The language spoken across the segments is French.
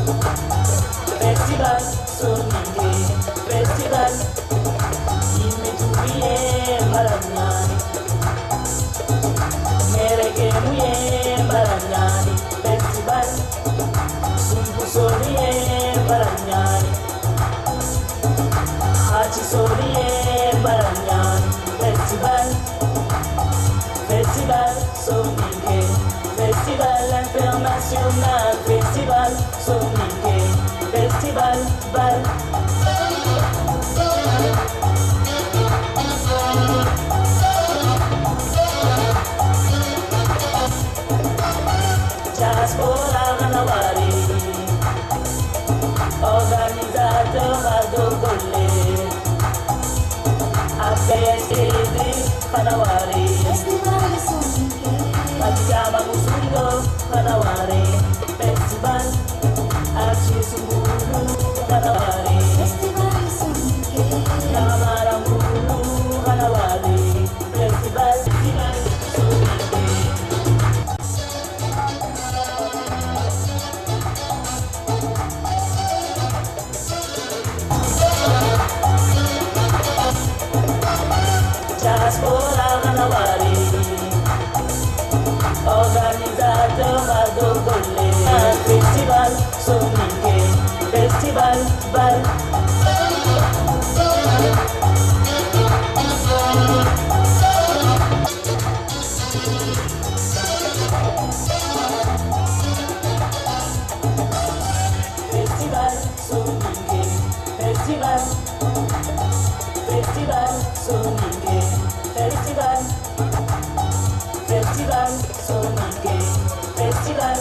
Festival Soninke, Festival imetulie Mbaranyani, Mereke muye Mbaranyani, Festival Sumbusorie Mbaranyani, Hachisorie Mbaranyani, Festival Soninke, Festival international, Festival Soninke, Festival Bal. Diaspora Hanawari, organisateur Adogole, APSD Hanawari, Adjama Musundo Hanawari, Festival Achisumulu Hanawari, Namara Mulu Hanawari, Festival Soninke. Diaspora Hanawari, organisateur Adogole, Festival Soninke, Festival Bal. Festival Soninke, Festival Soninke, Festival Soninke, Festival.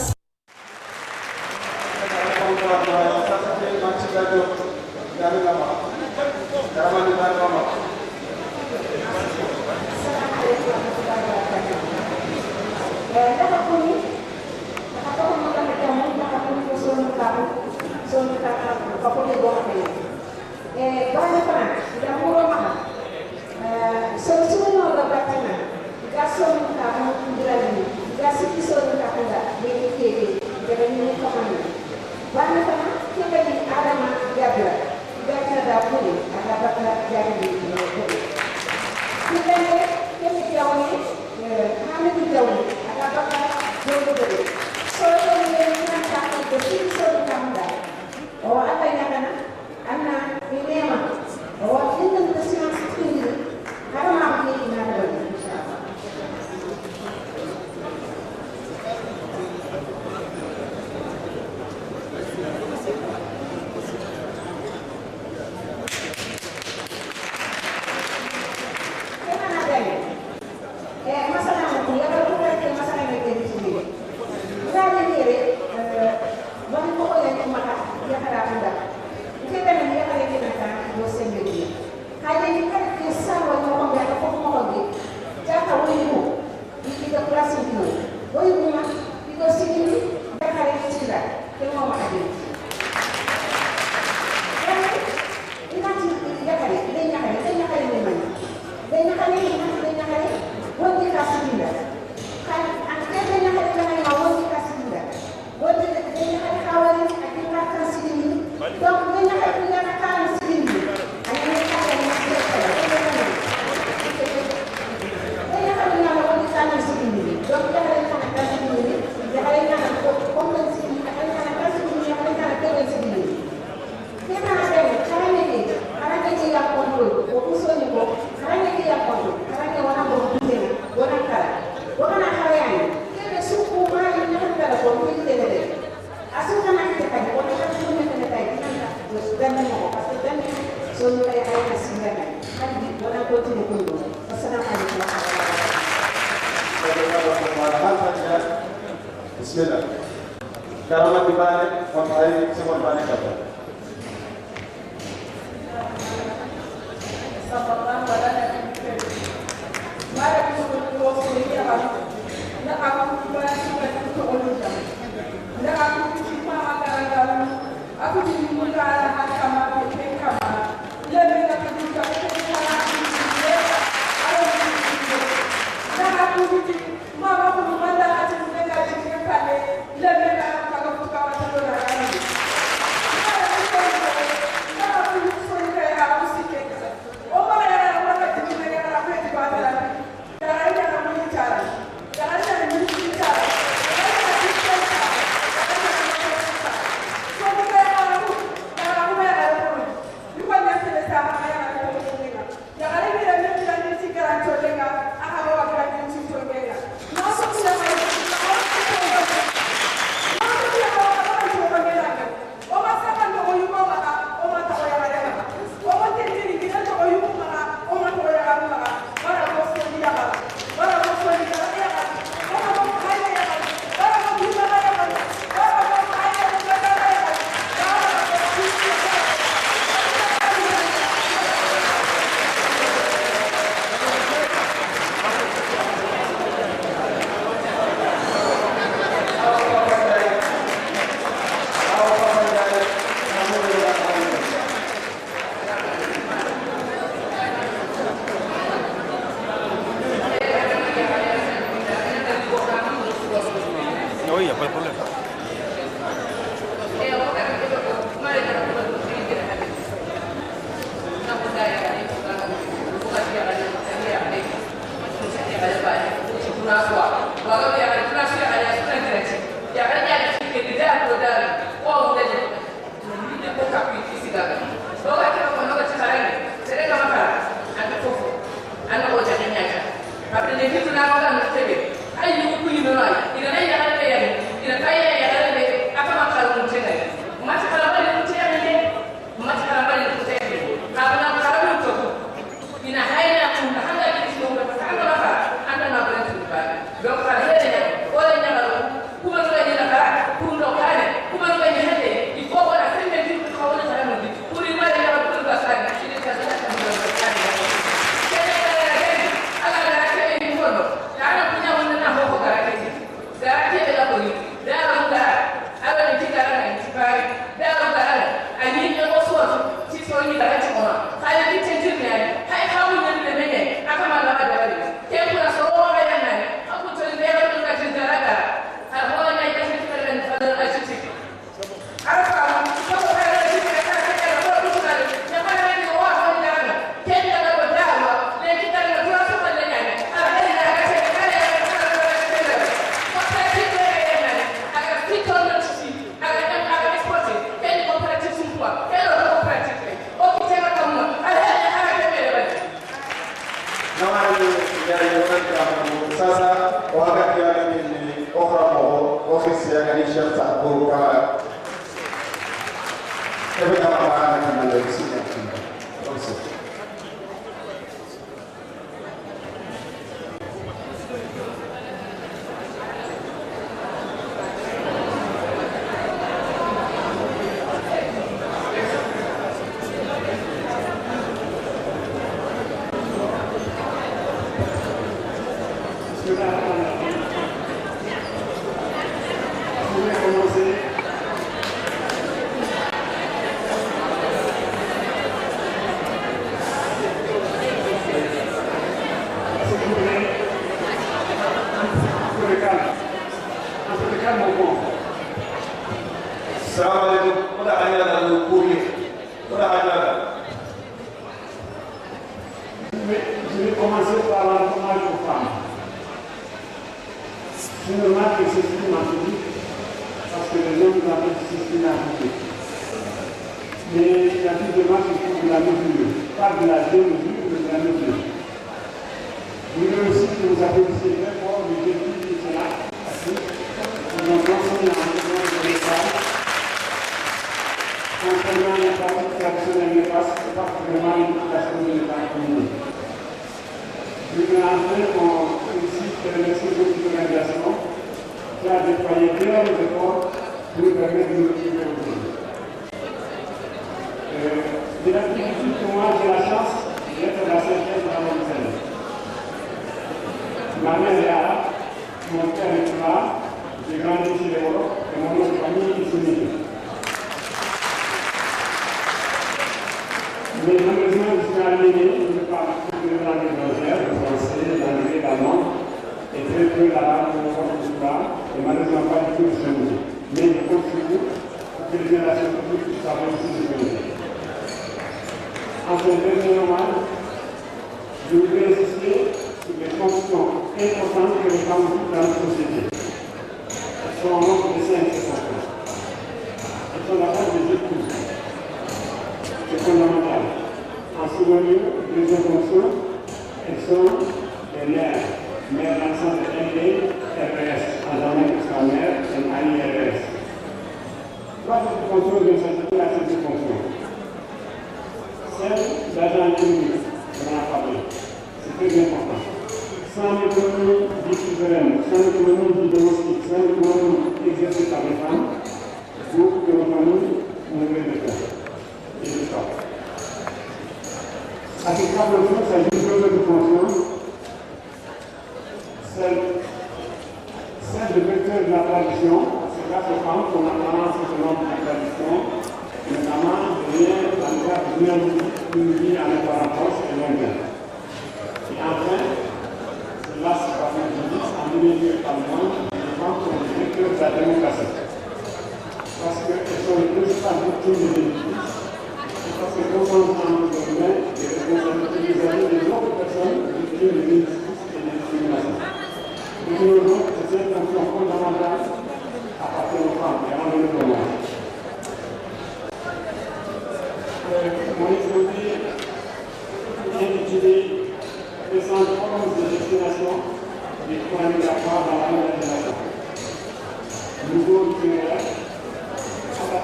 Bismillah. Karamat dibalik, mampai semua balik apa? kapi isi gaga do ga ta ko no ga tsara ne sere ga maka anda fofo anda ko ta nyaka après ne fitu na wala na tebe ay ni ku yino ay ina na ya ga ya ina kai ya ya ga ne aka maka mu tene ma ta kala bali mu tene ne ma ta kala bali mu tene ka na kala mu to ina hayna ku ta hanga ni shi ko ta hanga maka anda na bali tu ba do ka hele ne wala nya ga ku ma ga ni na ka ku ndo ka ne ku ma ga ni hede il faut wala sembe ti ko wala ta mu ku ni ma ya ku ba sa ni shi ta ta ta mu ga ka ni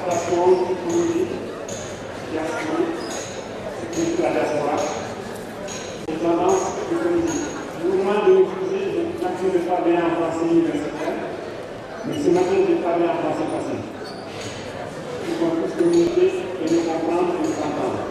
adaptation économique, diasporique, sécurité de la diaspora, et tendance économique. Le mouvement de l'utiliser, l'action de parler en français universitaire, mais ce matin, je parlais en français passé. Ils vont tous communiquer et nous comprendre et nous entendre.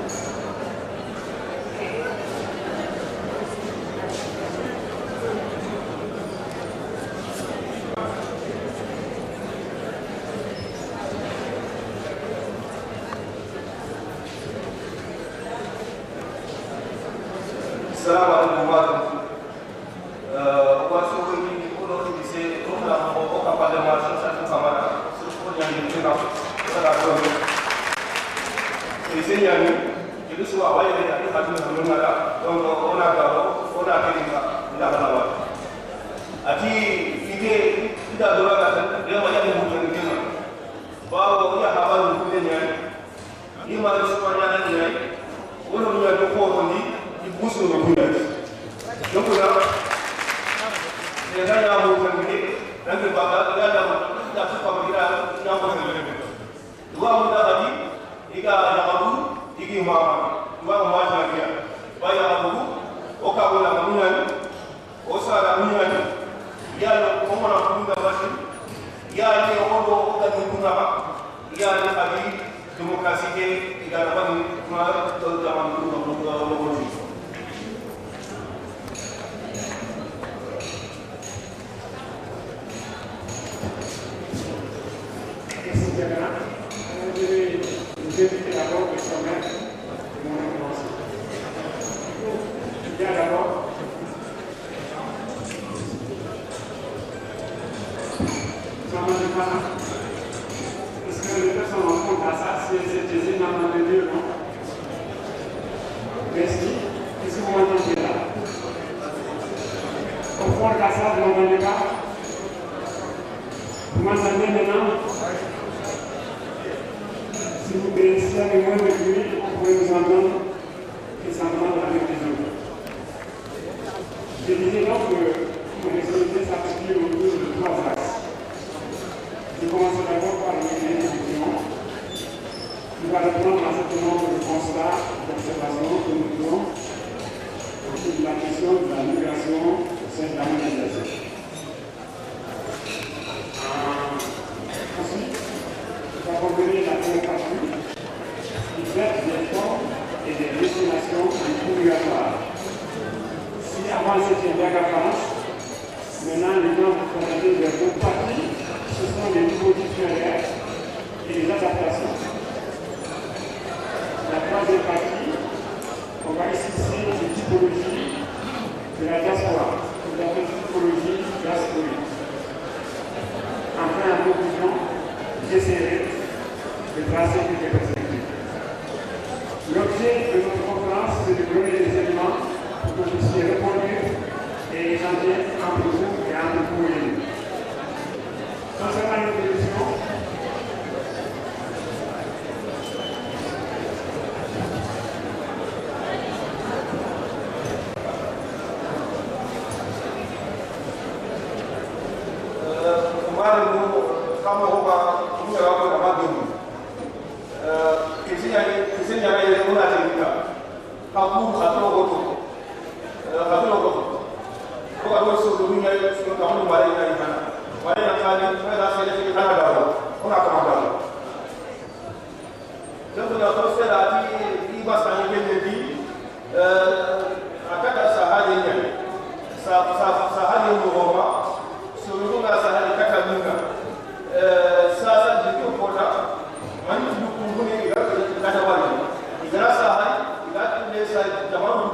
Assalamu alaikum warahmatullahi Jamanu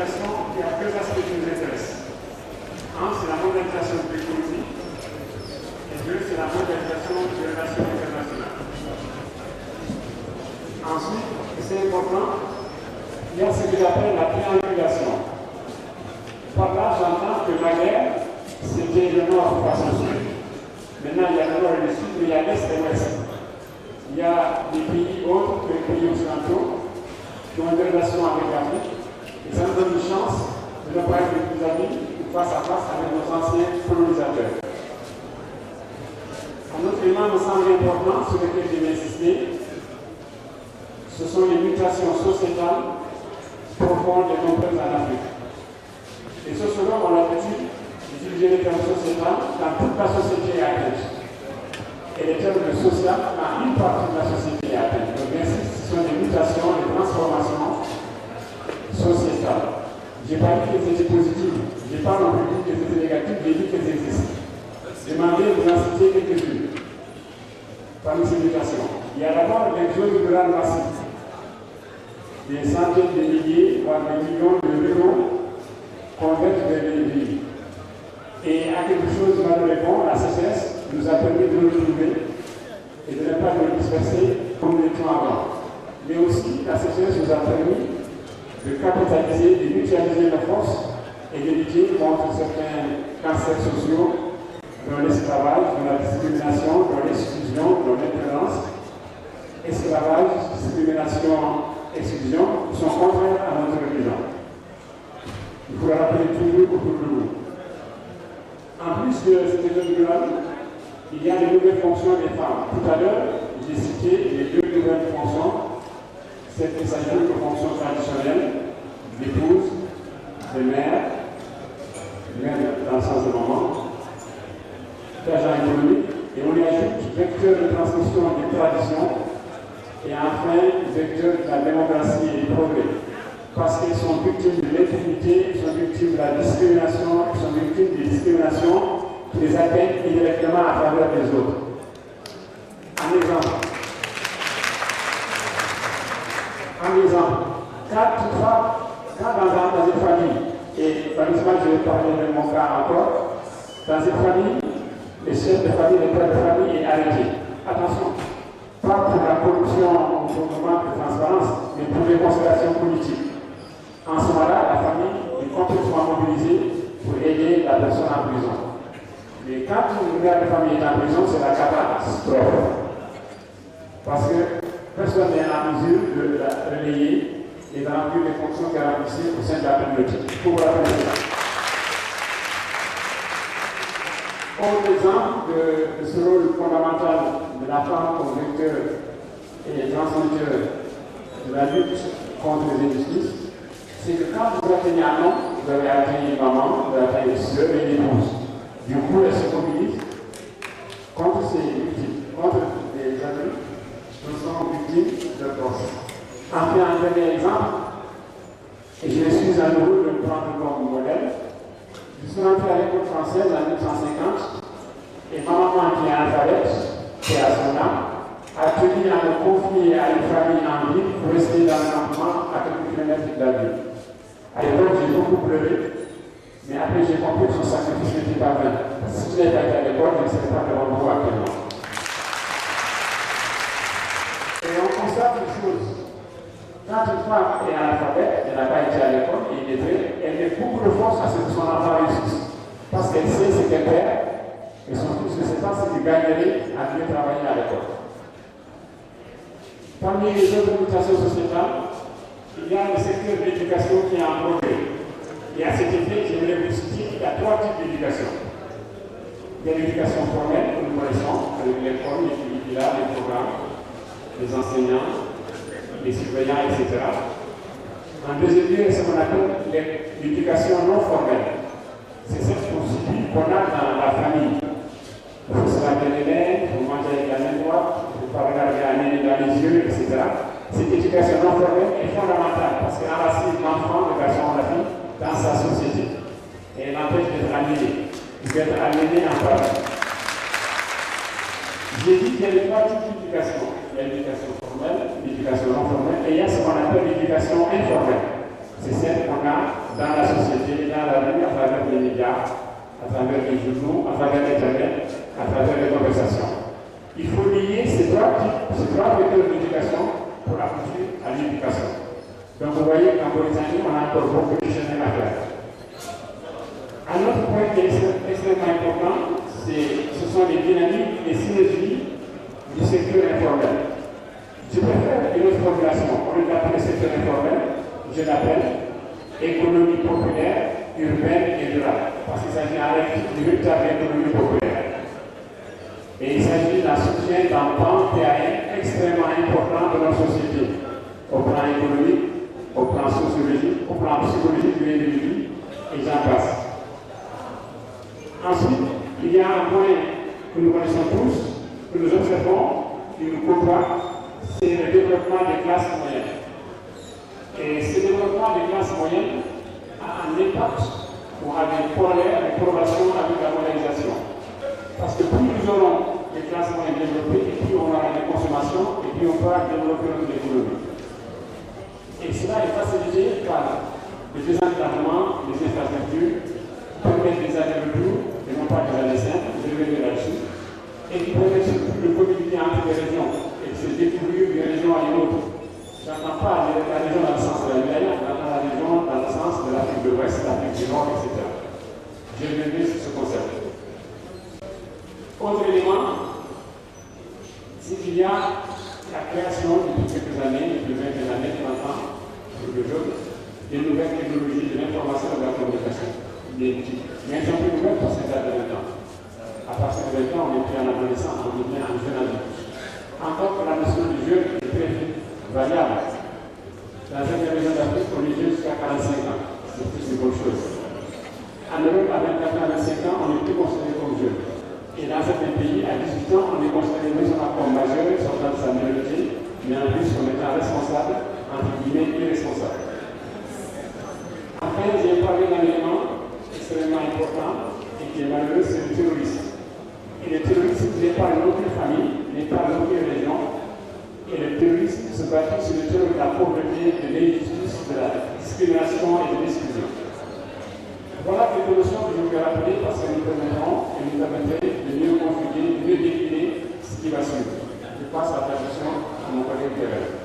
mondialisation, il y a deux aspects qui nous intéressent. Un, c'est la mondialisation de l'économie, et deux, c'est la mondialisation des relations internationales. Ensuite, c'est important, il y a ce que j'appelle la triangulation. Par là, j'entends que la guerre, c'était le nord face au sud. Maintenant, il y a le nord et le sud, mais il y a l'est et l'ouest. Il y a des pays autres que les pays occidentaux qui ont des relations avec l'Afrique. Et ça nous donne une chance de ne pas être plus amis face à face avec nos anciens colonisateurs. Un autre élément me semble important sur lequel je vais insister, ce sont les mutations sociétales profondes et nombreuses en Afrique. Les sociologues ont l'habitude d'utiliser les termes sociétal quand toute la société est atteinte. Et les termes de social quand une partie de la société est atteinte. Donc j'insiste, ce sont des mutations, des transformations sociétales. Je n'ai pas dit qu'elles étaient positives, je n'ai pas non plus dit qu'elles étaient négatives, j'ai dit qu'elles existent. Demandez de vous en citer quelques-unes parmi ces mutations. Il y a d'abord l'exode rural massif. Des centaines de milliers, voire des millions de ruraux convergent vers les villes. Et à quelque chose de malheureusement, la sécheresse nous a permis de nous retrouver et de ne pas nous disperser comme nous étions avant. Mais aussi, la sécheresse nous a permis de capitaliser, de mutualiser nos forces et de lutter contre certains cancers sociaux, dans l'esclavage, dans la discrimination, dans l'exclusion, dans l'intolérance. Esclavage, discrimination, exclusion sont contraires à notre religion. Il faut le rappeler toujours autour de nous. En plus de cet état rural, il y a les nouvelles fonctions des femmes. Tout à l'heure, j'ai cité les deux nouvelles fonctions, celles qui s'ajoutent aux fonctions traditionnelles, d'épouse, de mère dans le sens de maman, d'agent économique, et on y ajoute vecteur de transmission des traditions, et enfin vecteur de la démocratie et du progrès. Parce qu'ils sont victimes de l'impunité, ils sont victimes de la discrimination, ils sont victimes des discriminations qui les atteignent indirectement à travers les autres. Un exemple, quand dans une famille, et malheureusement je vais parler de mon cas encore, dans une famille, le chef de famille, le père de famille est arrêté. Attention, pas pour la corruption ou pour le manque de transparence, mais pour les considérations politiques. En ce moment-là, la famille est complètement mobilisée pour aider la personne en prison. Mais quand une mère de famille est en prison, c'est la catastrophe. Parce que personne n'est en mesure de la relayer et de remplir les fonctions qu'elle a remplissées au sein de la communauté. Pour vous rappeler ça. Autre exemple de ce rôle fondamental de la femme comme vecteur et transmetteur de la lutte contre les injustices, c'est que quand vous atteignez un homme, vous avez atteint une maman, vous avez atteint une soeur et une épouse. Du coup, elle se mobilise contre ses victimes, contre les adultes qui sont victimes de force. Enfin, un dernier exemple, et je suis à nouveau de le prendre comme modèle. Je suis entré à l'école française en 1950 et ma maman qui est alphabète, qui est à son âme, a tenu à me confier à une famille en ville pour rester dans le campement à quelques kilomètres de la ville. À l'époque, j'ai beaucoup pleuré, mais après j'ai compris que son sacrifice n'était pas vain. Si je n'avais pas été à l'école, je ne serais pas devant vous actuellement. Et on constate une chose. Quand une femme est analphabète, elle n'a pas été à l'école, et elle met beaucoup de force à ce que son enfant réussisse. Parce qu'elle sait ce qu'elle perd, et surtout ce que c'est pas ce qu'elle gagnerait à mieux travailler à l'école. Parmi les autres mutations sociétales, il y a le secteur de l'éducation qui est en progrès. Et à cet effet, j'aimerais vous citer qu'il y a trois types d'éducation. Il y a l'éducation formelle, que nous connaissons, avec l'école, les curricula, les programmes, les enseignants, les surveillants, etc. En deuxième lieu, c'est ce qu'on appelle l'éducation non formelle. C'est cette qu'on subit, qu'on a dans la famille. Il faut se laver les mains, il faut manger avec la main droite, il ne faut pas regarder la main dans les yeux, etc. Cette éducation non formelle est fondamentale parce qu'elle enracine l'enfant, le garçon ou la fille, dans sa société. Et elle l'empêche d'être aliéné. Il peut être aliéné en partie. J'ai dit qu'il y a les trois types d'éducation. Il y a l'éducation formelle, l'éducation non formelle, et il y a ce qu'on appelle l'éducation informelle. C'est celle qu'on a dans la société, dans la rue, à travers les médias, à travers les journaux, à travers Internet, à travers les conversations. Il faut lier ces trois vecteurs d'éducation pour aboutir à l'éducation. Donc vous voyez qu'en Mauritanie, on a encore beaucoup de chemin à faire. Un autre point qui est extrêmement important, ce sont les dynamiques, les synergies du secteur informel. Je préfère une autre formulation. On ne l'appelle secteur informel, je l'appelle économie populaire, urbaine et durable. Parce qu'il s'agit avec une véritable économie populaire. Et il s'agit d'un soutien d'un pan PAM extrêmement important de notre société, au plan économique, au plan sociologique, au plan psychologique de l'individu, et j'en passe. Ensuite, il y a un point que nous connaissons tous, que nous observons, qui nous côtoie, c'est le développement des classes moyennes. Et ce développement des classes moyennes a un impact ou a des corrélations avec la mondialisation. Parce que plus nous aurons des classes moyennes développées, et plus on aura des consommations, et plus on pourra développer notre économie. Et cela est facilité par le désenclavement des infrastructures, qui permettent des allers-retours, et non pas des allers simples, je reviendrai là-dessus, et qui permettent surtout de communiquer entre les régions, et de se découvrir d'une région à une autre. Je n'entends pas la région dans le sens de la Himalaya, j'entends la région dans le sens de l'Afrique de l'Ouest, l'Afrique du Nord, etc. Je reviendrai sur ce concept. Autre élément, c'est qu'il y a la création depuis quelques années, depuis 20 années, 30 ans, pour le jeu, des nouvelles technologies de l'information et de la communication. Mais elles sont plus nouvelles parce qu'elles datent de 20 ans. À partir de 20 ans, on n'est plus en adolescence, on devient un jeune adulte. Encore que la notion du jeune est très variable. Dans certaines régions d'Afrique, on est jeune jusqu'à 45 ans. C'est plus une bonne chose. En Europe, à 24 ans, à 25 ans, on n'est plus considéré comme jeune. Et dans certains pays, à 18 ans, on est considéré non seulement comme majeur, sortant de sa minorité, mais en plus comme étant responsable, entre guillemets, irresponsable. Enfin, j'ai parlé d'un élément extrêmement important et qui est malheureux, c'est le terrorisme. Et le terrorisme n'est pas une autre famille, n'est pas une autre région. Et le terrorisme se bâtit sur le terreau de la pauvreté, de l'injustice, de la discrimination et de l'exclusion. Voilà quelques notions que je voulais rappeler parce que nous permettront et nous permettraient de mieux conjuguer, de mieux décliner ce qui va suivre. Je passe à la question à mon collègue Thérèse.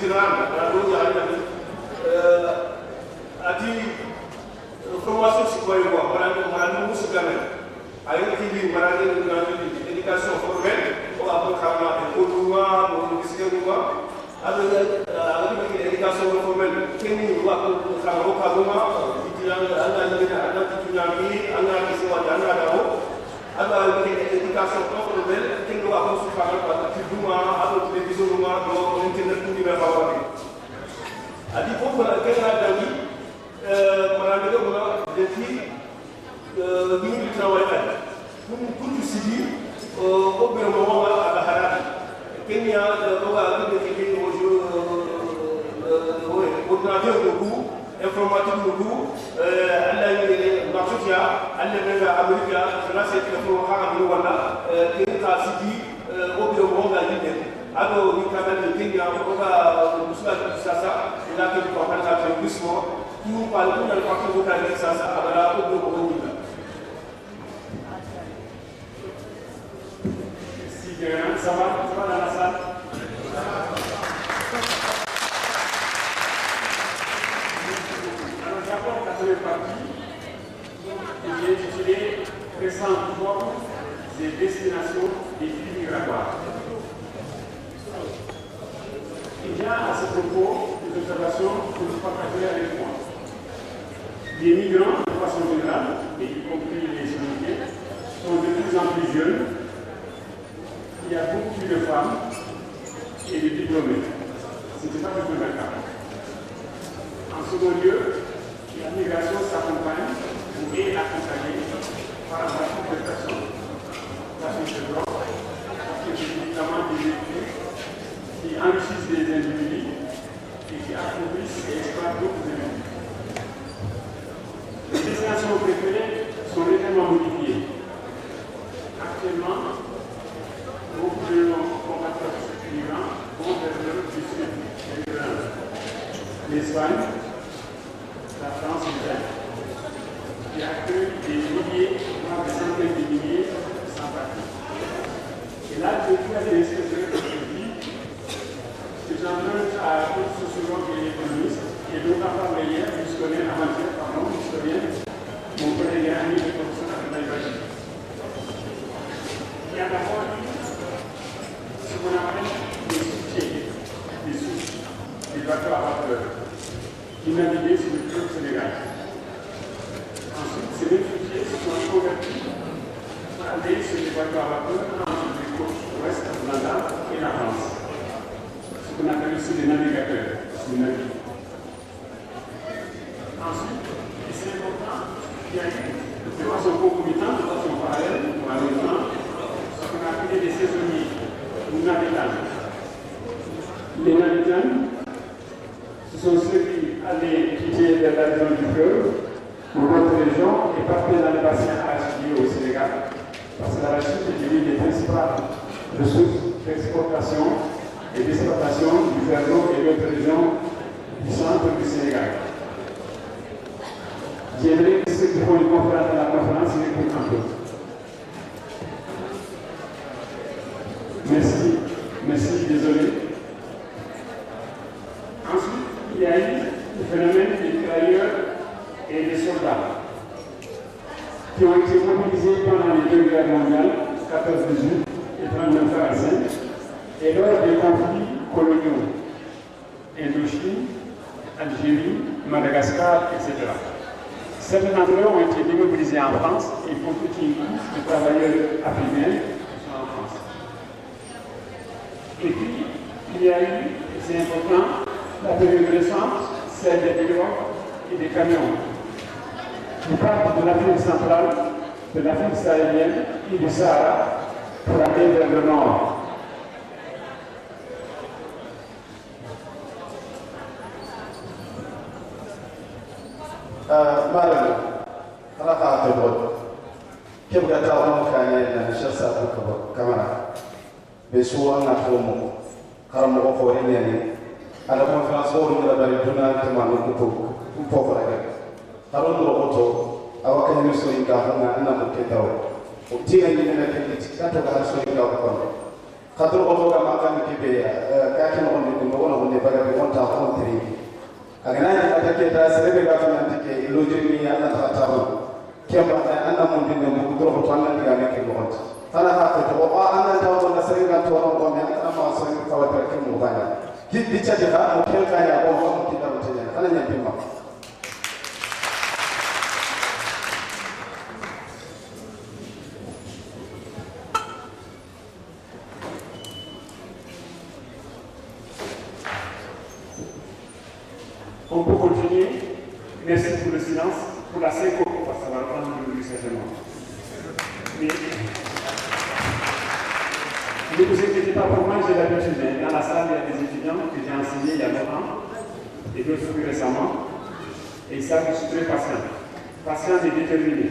général ati formation citoyenne quoi maanaam musu gamen ay ki maanaam éducation formelle o après kama ko duma mo diskeuma avec l'éducation formelle keni wa ko kama ko duma itiyanga anga ni ana tiyami anga kiswa anga dawo ala l'éducation formelle keni wa ko sufama ko tiduma alo télévision ma do internet ni ba bawati adi ko ko kena dawi maanaam depuis minute du travail pour tu sidi au gouvernement à la Harare Kenya on va développer ordinateur de goût informatique de goût alla marsutia alla bela america là c'est que pour ha ni wala Kenya sidi au gouvernement à l'île ado ni kana Kenya on va musala sasa ila que pour faire ça doucement pour parler de la partie vocale ça à la au gouvernement. Ça va dans la salle? Alors j'apporte la première partie qui est intitulée Récentes formes et destinations des flux migratoires. Il y a à ce propos des observations que vous partagez avec moi. Les migrants, de façon générale, et y compris les Sénégalais, sont de plus en plus jeunes. Il y a beaucoup plus de femmes et de diplômés. Ce n'était pas du tout le cas. En second lieu, la migration s'accompagne ou est accompagnée par un trafic de personnes. Trafic de drogue, trafic de médicaments, des véhicules qui enrichissent les individus et qui accomplissent et exploitent d'autres individus. Les destinations préférées sont légèrement modifiées. Actuellement, beaucoup de nos compatriotes migrants vont vers l'Europe du Sud, l'Espagne, la France et l'Italie, qui accueillent des milliers, voire des centaines de milliers sans papier. Et là, je suis allé expliquer que j'emprunte à d'autres sociologues et économistes, et dont on a parlé hier, l'historien avant-hier, mon collègue et ami, le professeur Abdoulaye. Il y a d'abord ce qu'on appelle des soutiers, des bateaux à vapeur, qui naviguaient sur le fleuve Sénégal. Ensuite, ces mêmes soutiers se sont convertis pour aller sur les bateaux à vapeur entre les côtes ouest de l'Andal et la France. Ce qu'on appelle aussi des navigateurs, des navires. Ensuite, et c'est important, il y a eu de façon concomitante, de façon parallèle, pour aller loin, ce qu'on appelait des saisonniers. Les Navitans, ce sont ceux qui allaient quitter vers la zone du fleuve ou d'autres régions et partaient dans les bassins arachidiers au Sénégal, parce que l'arachide est l'une des principales ressources d'exportation et d'exploitation du Ferlo et d'autres régions du centre du Sénégal. J'aimerais que ceux qui font une conférence à la conférence m'écoutent un peu. Merci, désolé. Ensuite, il y a eu le phénomène des travailleurs et des soldats qui ont été mobilisés pendant les deux guerres mondiales, 14-18 et 39-45, et lors des conflits coloniaux, Indochine, Algérie, Madagascar, etc. Certains d'entre eux ont été démobilisés en France et font toute une liste de travailleurs africains qui sont en France. Et puis, il y a eu, c'est important, la période récente, celle des pirogues et des camions qui partent de l'Afrique centrale, de l'Afrique sahélienne et du Sahara pour aller vers le nord. Madame, Raka Tobot, Kebgata Kanye and Shasa Kamara, Besuan at home, Karamo for Indian, and a conference holding the Barituna Tamanu Pupova. Harold Roboto, our Kanuso in Gahana and Namuketao, Tia in the Kataso in Gahana. Katro Otoga Makan Kibea, Kakan on the Mono on the Bagabi kita serebe ga fana tike lo jemi Allah ta tawo kema anna mun dinne mu ko to Allah diga me ke mo fana ha to o anna tawo na serebe ga to ko me anna ma so ni tawata ke mo bana di cha ha mo kel ka ya ko mo ki da te ya fana nya pimma. On peut continuer. Merci pour le silence. Pour la syncope, parce que ça va prendre du certainement. Mais ne vous inquiétez pas pour moi, j'ai l'habitude. Dans la salle, il y a des étudiants que j'ai enseignés il y a longtemps et d'autres plus récemment. Et ils savent que je suis très patient. Patient et déterminé.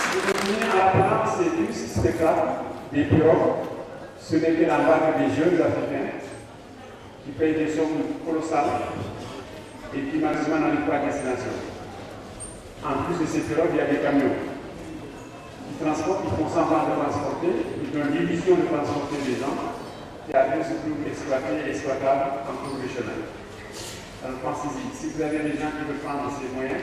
Je continue en appelant ces 10 spectacles des pirogues. Ce n'est que la vague des jeunes africains qui payent des sommes colossales et qui maximum n'arrivent pas à destination. En plus de ces pirogues, il y a des camions. Ils transportent, ils font semblant de transporter, ils ont l'illusion de transporter des gens et après se trouvent exploités et exploitables en cours de chemin. Alors pensez-y, si vous avez des gens qui veulent prendre ces moyens,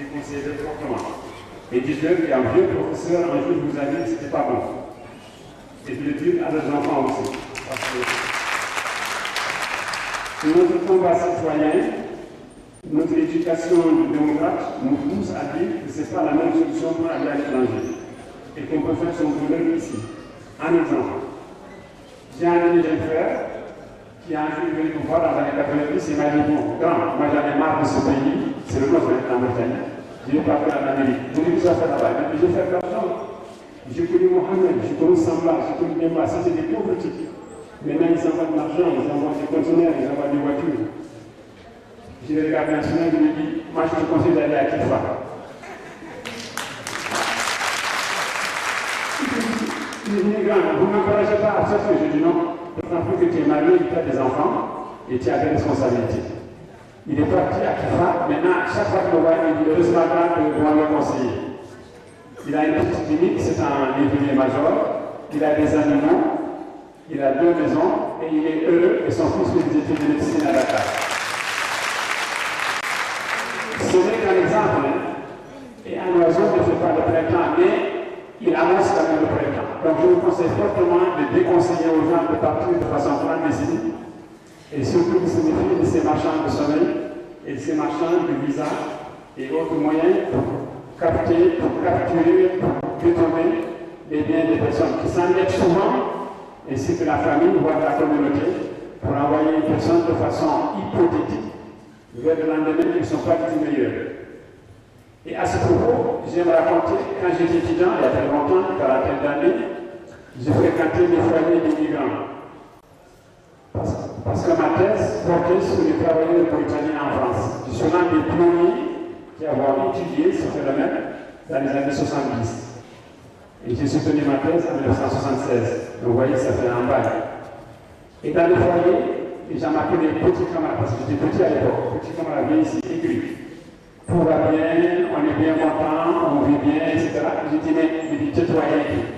déconseillez-les fortement. Et dites-leur qu'il y a un vieux professeur, un jour vous a dit que ce n'était pas bon. Et de le dire à leurs enfants aussi. Parce que notre combat citoyen, notre éducation de démocrate nous pousse à dire que ce n'est pas la même solution pour aller à l'étranger et qu'on peut faire son bonheur ici. Un exemple, j'ai un ami d'un frère qui a un jour venu nous voir dans les années 90 et m'a dit bon, grand, moi j'en ai marre de ce pays, c'est le nôtre, la Mauritanie, je vais partir en Amérique. Je vais faire là-bas, je vais faire de l'argent. J'ai connu Mohamed, j'ai connu Samba, j'ai connu Demba, ça c'est des pauvres types. Maintenant, ils envoient de l'argent, ils envoient des conteneurs, ils envoient des voitures. Je les regarde un souvent et je me dis, moi je te conseille d'aller à Kifa. Il me dit, grand, vous ne m'encouragez pas à faire ce que je dis non. D'autant plus que tu es marié, tu as des enfants et tu as des responsabilités. Il est parti à Kifa, maintenant, chaque fois qu'il me voit, il me dit, heureusement que vous m'avez conseillé. Il a une petite clinique, c'est un livrier major, il a des animaux. Il a 2 maisons et il est heureux et son fils fait des études de médecine à Dakar. Ce n'est qu'un exemple. Hein. Et un oiseau ne fait pas le printemps, mais il annonce quand même le printemps. Donc je vous conseille fortement de déconseiller aux gens de partir de façon clandestine et surtout de se méfier de ces marchands de sommeil et de ces marchands de visa et autres moyens pour capturer, pour détourner les biens des personnes qui s'enlèvent souvent. Ainsi que la famille, voire la communauté, pour envoyer une personne de façon hypothétique vers le lendemain qui ne sont pas du tout meilleurs. Et à ce propos, j'aime raconter, quand j'étais étudiant, il y a très longtemps, une quarantaine d'années, j'ai fréquenté les foyers d'immigrants. Parce que ma thèse portait sur les travailleurs britanniques en France. Je suis l'un des pionniers qui avons étudié ce phénomène dans les années 70. Et j'ai soutenu ma thèse en 1976. Donc vous voyez, ça fait un bail. Et dans le foyer, les gens m'appelaient petit camarade, parce que j'étais petit à l'époque. Petit camarade, viens ici, écrit. Tout va bien, on est bien content, on vit bien, etc. J'ai dit, mais il dit, tais-toi, écrit.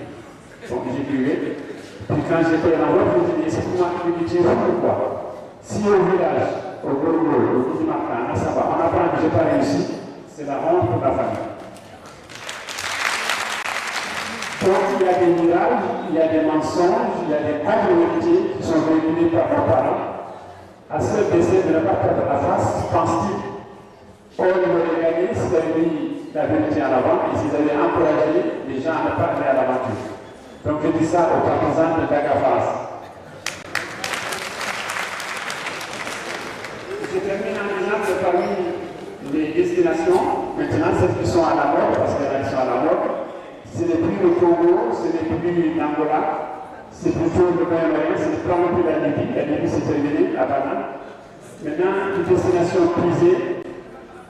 Donc j'écrivais. Puis quand j'étais en Europe, je disais, c'est comment tu me dis, pourquoi? Si au village, au Gorgol, au Koudimarka, à Saba, on apprend que je n'ai pas réussi, c'est la honte pour la famille. Donc il y a des mirages, il y a des mensonges, il y a des communautés qui sont véhiculées par nos parents. À ceux qui essaient de ne pas perdre la face, pensent-ils. Or, ils auraient gagné s'ils avaient mis la vérité en avant et s'ils avaient encouragé les gens à ne pas aller à l'aventure. Donc je dis ça aux partisans de Dagafas. Je termine en disant que parmi les destinations, maintenant celles qui sont à la mode, parce qu'elles sont à la mode, ce n'est plus le Congo, ce n'est plus l'Angola, c'est plutôt le Moyen-Orient, c'est pas non plus la Libye c'est terminé, la banane. Maintenant, une destination prisée,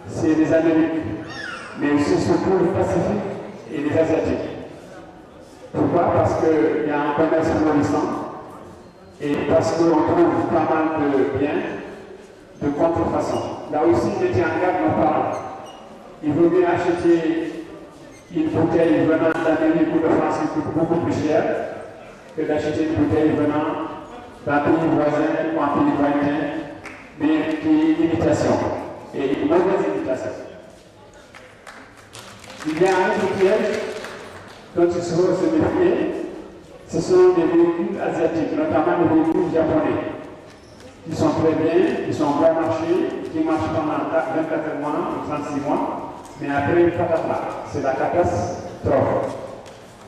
c'est les Amériques, mais aussi surtout le Pacifique et les Asiatiques. Pourquoi? Parce qu'il y a un commerce florissant et parce qu'on trouve pas mal de biens de contrefaçon. Là aussi, je tiens en garde nos parents. Il vaut mieux acheter une bouteille venant d'Amérique ou de France qui coûte beaucoup plus cher que d'acheter une bouteille venant d'un pays voisin ou un pays lointain mais qui est une imitation, et une mauvaise imitation. Il y a un autre piège dont il faut se méfier, ce sont des véhicules asiatiques, notamment les véhicules japonais, qui sont très bien, qui sont bien marchés, qui marchent pendant 24 mois ou 36 mois, mais après une catastrophe, c'est la catastrophe.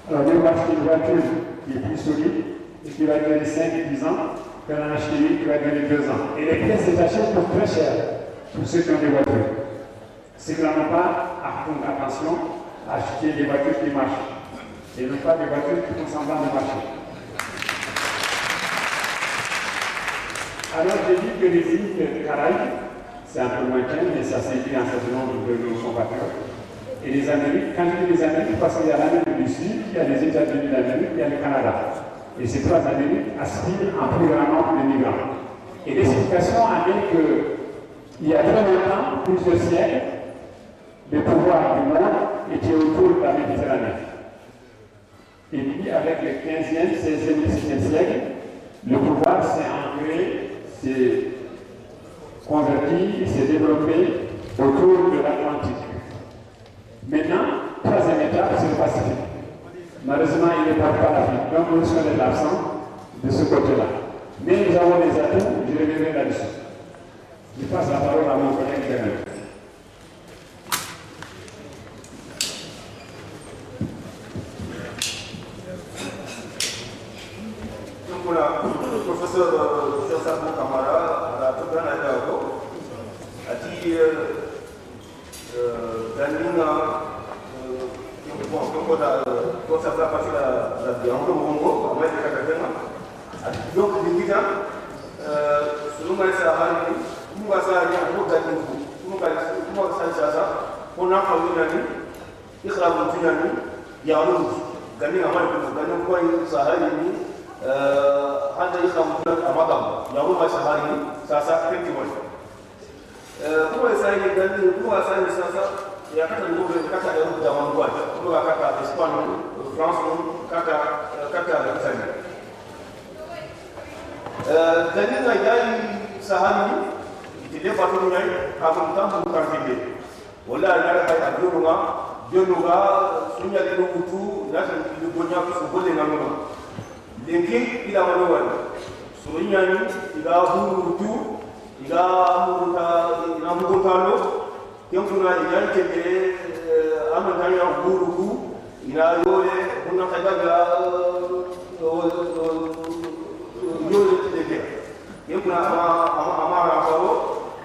Alors, nous achetons une voiture qui est plus solide et qui va durer 5-10 ans, qu'on en achète une qui va durer 2 ans. Et les pièces détachées coûtent très cher pour ceux qui ont des voitures. Ceux qui n'en ont pas, attention à acheter des voitures qui marchent et non pas des voitures qui font semblant de marcher. Alors, j'ai dit que les îles Caraïbes, c'est un peu lointain, mais ça s'écrit un certain nombre de nos compatriotes. Et les Amériques, quand je dis les Amériques, parce qu'il y a l'Amérique du Sud, il y a les États-Unis d'Amérique, il y a le Canada. Et ces 3 Amériques aspirent en plus grand nombre de migrants. Et l'explication amène qu'il y a très longtemps, plusieurs siècles, le pouvoir du monde était autour de la Méditerranée. Et puis, avec le 15e, 16e et 17e siècle, le pouvoir s'est ancré, s'est converti, s'est développé autour de l'Atlantique. Maintenant, 3e étape, c'est le Pacifique. Malheureusement, il ne parle pas l'Afrique, donc nous sommes absents de ce côté-là. Mais nous avons des atouts, je reviendrai là-dessus. Je passe la parole à mon collègue Daniel. Donc voilà, le professeur Joseph Kamara a tout bien a dit donc ça va passer la Bianco Mongo, à moins de Catacana. Donc, les guides, selon moi, ça va aller, nous va ça aller à Mogadou, nous va ça, on a fait une année, il y a une année, il y a un autre, gagner à Malou, quoi, ça va aller, Handa il y a un Magam, il y a un Sahari, ça fait du mal. Pour essayer de gagner, pour essayer de ça, il y a 4 nouveaux kata de route d'avant droite. Nous avons kata Espagne, France, kata l'Italie. Daniel Naïdaï Sahani, il était parti de Naï, avant le temps pour tranquiller. Voilà, il y a la Dionoga, Sounia de Nobutu, là, le Bonia qui se volait dans le monde. L'Inki, il a manuel. Sounia, il a Bourou, il a Moutalo. Donc, on a été à un Bourou, il a eu un donc, on a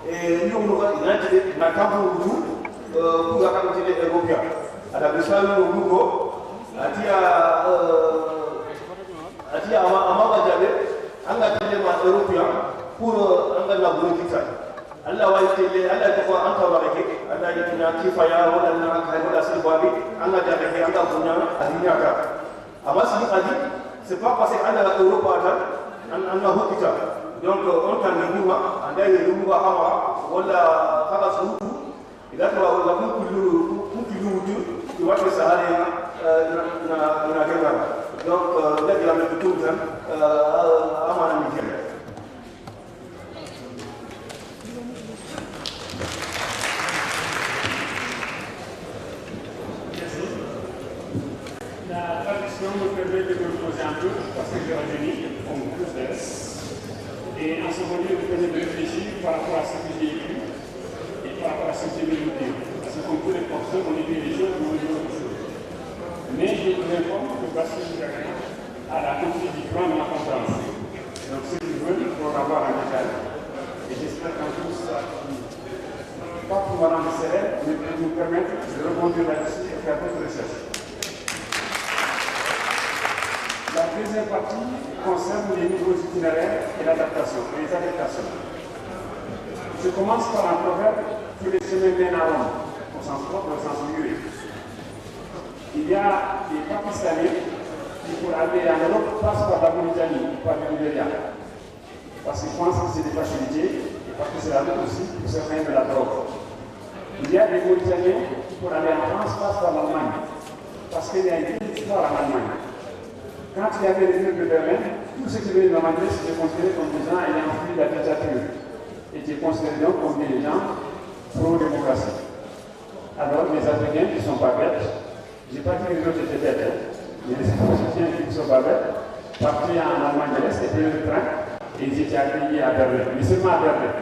et nous, il a pour la communauté européenne. À la Bretagne, au Lugo, à Tia Amabadjabe, on a été européen pour la politique. Allah wa yitele Allah ko anta barake Allah yitina kifaya wala na wala silbabi Allah jabe ke anda bunya adinyaka amma si qadi c'est pas parce que Allah Europe anna hokita donc on kan nguma anda nguma hawa wala khala suutu ila to wala kullu wudu wala sahari na kema donc la de tout ça amana mi La traduction me permet de me poser un peu, parce que je revenais en plus d'elle. Et en ce moment, je me permet de réfléchir par rapport à ce que j'ai écrit et par rapport à ce que j'ai voulu dire. Parce que comme tous les professeurs, on écrit des choses, on dit autre chose. Mais je vous informe que Bassirou Diagne a la copie du plan de ma conférence. Donc ceux qui veulent vont avoir un détail. Et j'espère qu'en tout ça, pas pour Madame Serret, mais pour nous permettre de rebondir là-dessus et faire d'autres recherches. La deuxième partie concerne les nouveaux itinéraires et l'adaptation, les adaptations. Je commence par un proverbe que les chemins mènent à Rome, au sens propre, au sens figuré. Il y a des Pakistanais qui, pour aller en Europe, passent par la Mauritanie, par le Nigeria. Parce qu'ils pensent que c'est des facilités, et parce que c'est la route aussi pour se faire de la drogue. Il y a des Mauritaniens qui, pour aller en France, passent par l'Allemagne. Parce qu'il y a une petite histoire en Allemagne. Quand il y avait les murs de Berlin, tous ceux qui venaient de la Allemagne c'était considéré comme des gens ayant fui la dictature. étaient considérés donc comme des gens pro-démocratie. Alors les Africains qui ne sont pas bêtes, je n'ai pas dit que les autres étaient bêtes, mais les Africains qui ne sont pas bêtes, partis en Allemagne de l'Est, étaient le train et ils étaient accueillis à Berlin, mais seulement à Berlin.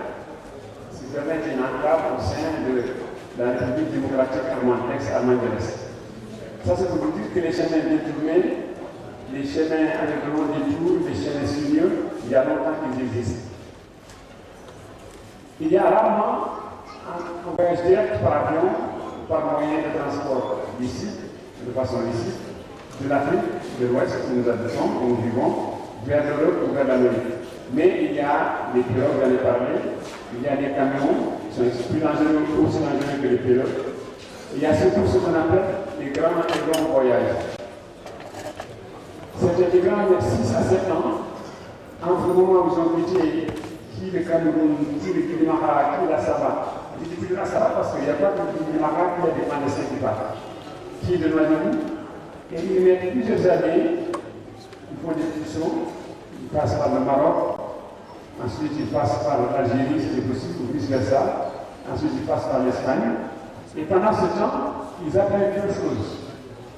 C'est Berlin qui est une enclave au sein de la République démocratique allemande, ex-Allemagne de l'Est. Ça, c'est pour vous dire que les chemins détournés, les chemins avec le nom des tours, les chemins sinueux, il y a longtemps qu'ils existent. Il y a rarement un voyage direct par avion, par moyen de transport d'ici, de façon licite, de l'Afrique de l'Ouest où nous habitons, où nous vivons, vers l'Europe ou vers l'Amérique. Mais il y a des pilotes, j'en ai parlé, il y a des camions qui sont plus dangereux, aussi dangereux que les pilotes. Il y a surtout ce qu'on appelle les grands et longs voyages. C'était des grands de 6 à 7 ans, entre le moment où ils ont quitté qui le Cameroun, qui le Guinée-Mara, qui la Saba. Je dis que la Saba parce qu'il n'y a pas de Guinée-Mara qui a des clandestins qui partent. Qui est de Noyau, et ils mettent plusieurs années, ils font des petits sauts, ils passent par le Maroc, ensuite ils passent par l'Algérie, si c'est possible, ou vice-versa, ensuite ils passent par l'Espagne, et pendant ce temps, ils apprennent deux choses.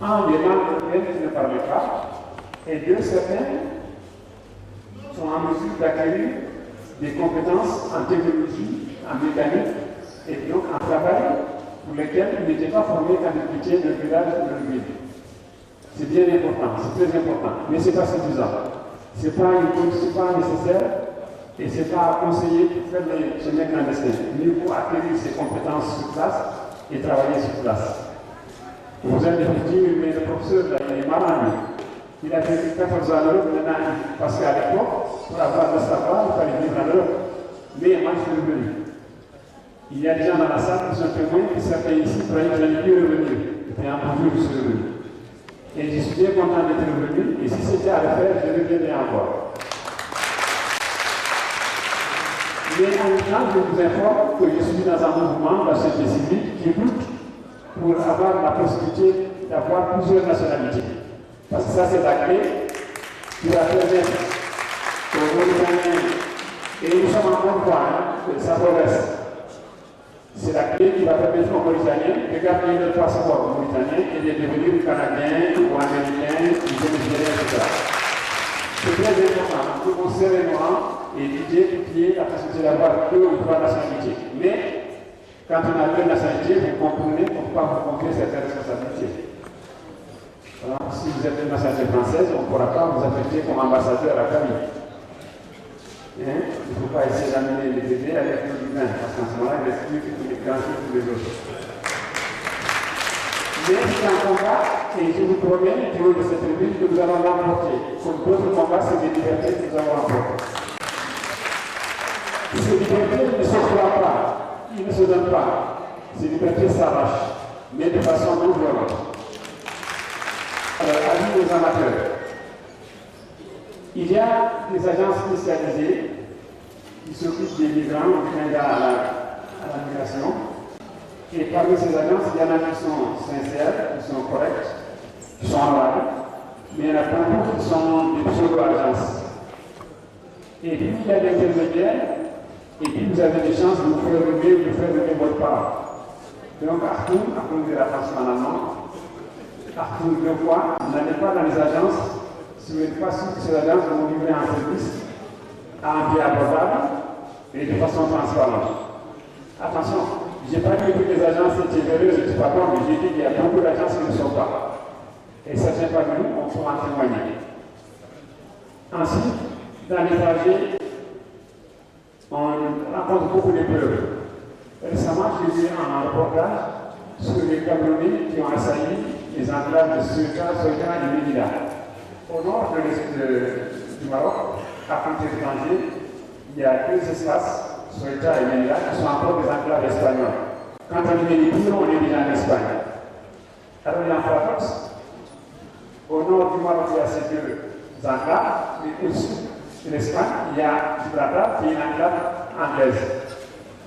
Un, les langues européennes qui ne parlaient pas, et deux, certains sont en mesure d'acquérir des compétences en technologie, en mécanique, et donc en travail pour lesquels ils n'étaient pas formés quand ils quittaient le village ou le ville. C'est bien important, c'est très important, mais ce n'est pas suffisant. Ce n'est pas nécessaire et ce n'est pas conseillé pour faire les chemins clandestins. Mieux vaut acquérir ces compétences sur place et travailler sur place. Vous allez me dire, mais le professeur, là, il est malade. Il a vécu 14 ans en Europe, maintenant, parce qu'à l'époque, pour avoir le savoir, il fallait vivre en Europe. Mais moi, je suis revenu. Il y a des gens dans la salle qui sont témoins, et certains ici croyaient que j'allais mieux revenir. Et en plus, je suis revenu. Et je suis bien content d'être revenu, et si c'était à le faire, je reviendrai encore. Mais en même temps, je vous informe que je suis dans un mouvement, la société civile, qui lutte pour avoir la possibilité d'avoir plusieurs nationalités. Parce que ça, c'est la clé qui va permettre aux Mauritaniens, et nous sommes en bonne voie, ça progresse. C'est la clé qui va permettre aux Mauritaniens de garder le passeport mauritanien et de devenir canadiens ou américains ou vénézuéliens, etc. C'est très important. Nous devons sereinement étudier qui est la possibilité d'avoir 2 ou 3 nationalités. Mais quand on a 2 nationalités, vous comprenez qu'on ne peut pas vous confier certaines responsabilités. Alors, si vous êtes une nationalité française, on ne pourra pas vous affecter comme ambassadeur à la famille. Il ne faut pas essayer d'amener les bébés avec le vin, parce qu'en ce moment-là, il reste plus que les grands pour les autres. Mais c'est un combat, et je vous promets, du haut de cette tribune, que nous allons l'emporter. Comme d'autres combats, c'est des libertés que nous allons emporter. Ces libertés ne se croient pas, ils ne se donnent pas. Ces libertés s'arrachent, mais de façon non violente. Alors, avis aux amateurs. Il y a des agences spécialisées qui s'occupent des migrants, des candidats à la migration. Et parmi ces agences, il y en a qui sont sincères, qui sont correctes, qui sont en règle, mais il y en a beaucoup qui sont des pseudo-agences. Et puis il y a des intermédiaires, et puis vous avez des chances de vous faire lever ou de faire lever votre part. Donc, Achtung de la France en allemand, Achtung 2 fois, n'allez pas dans les agences. Si vous n'êtes pas sûr que ces agences vont livrer un service à un prix abordable et de façon transparente. Attention, je n'ai pas dit que toutes les agences étaient véreuses, je ne dis pas bon, mais j'ai dit qu'il y a beaucoup d'agences qui ne sont pas. Et certains parmi nous, on peut en témoigner. Ensuite, dans les trajets, on rencontre beaucoup d'épreuves. Récemment, j'ai vu un reportage sur les Camerounais qui ont assailli les enclaves de Ceuta et Melilla. Au nord du Maroc, à frontière étrangère, il y a 2 espaces, Ceuta et Melilla, qui sont encore des enclaves espagnoles. Quand on est les Pires, on est déjà en Espagne. Alors il y a un paradoxe. Au nord du Maroc, il y a ces 2 enclaves, mais au sud de l'Espagne, il y a Gibraltar, qui est une enclave anglaise.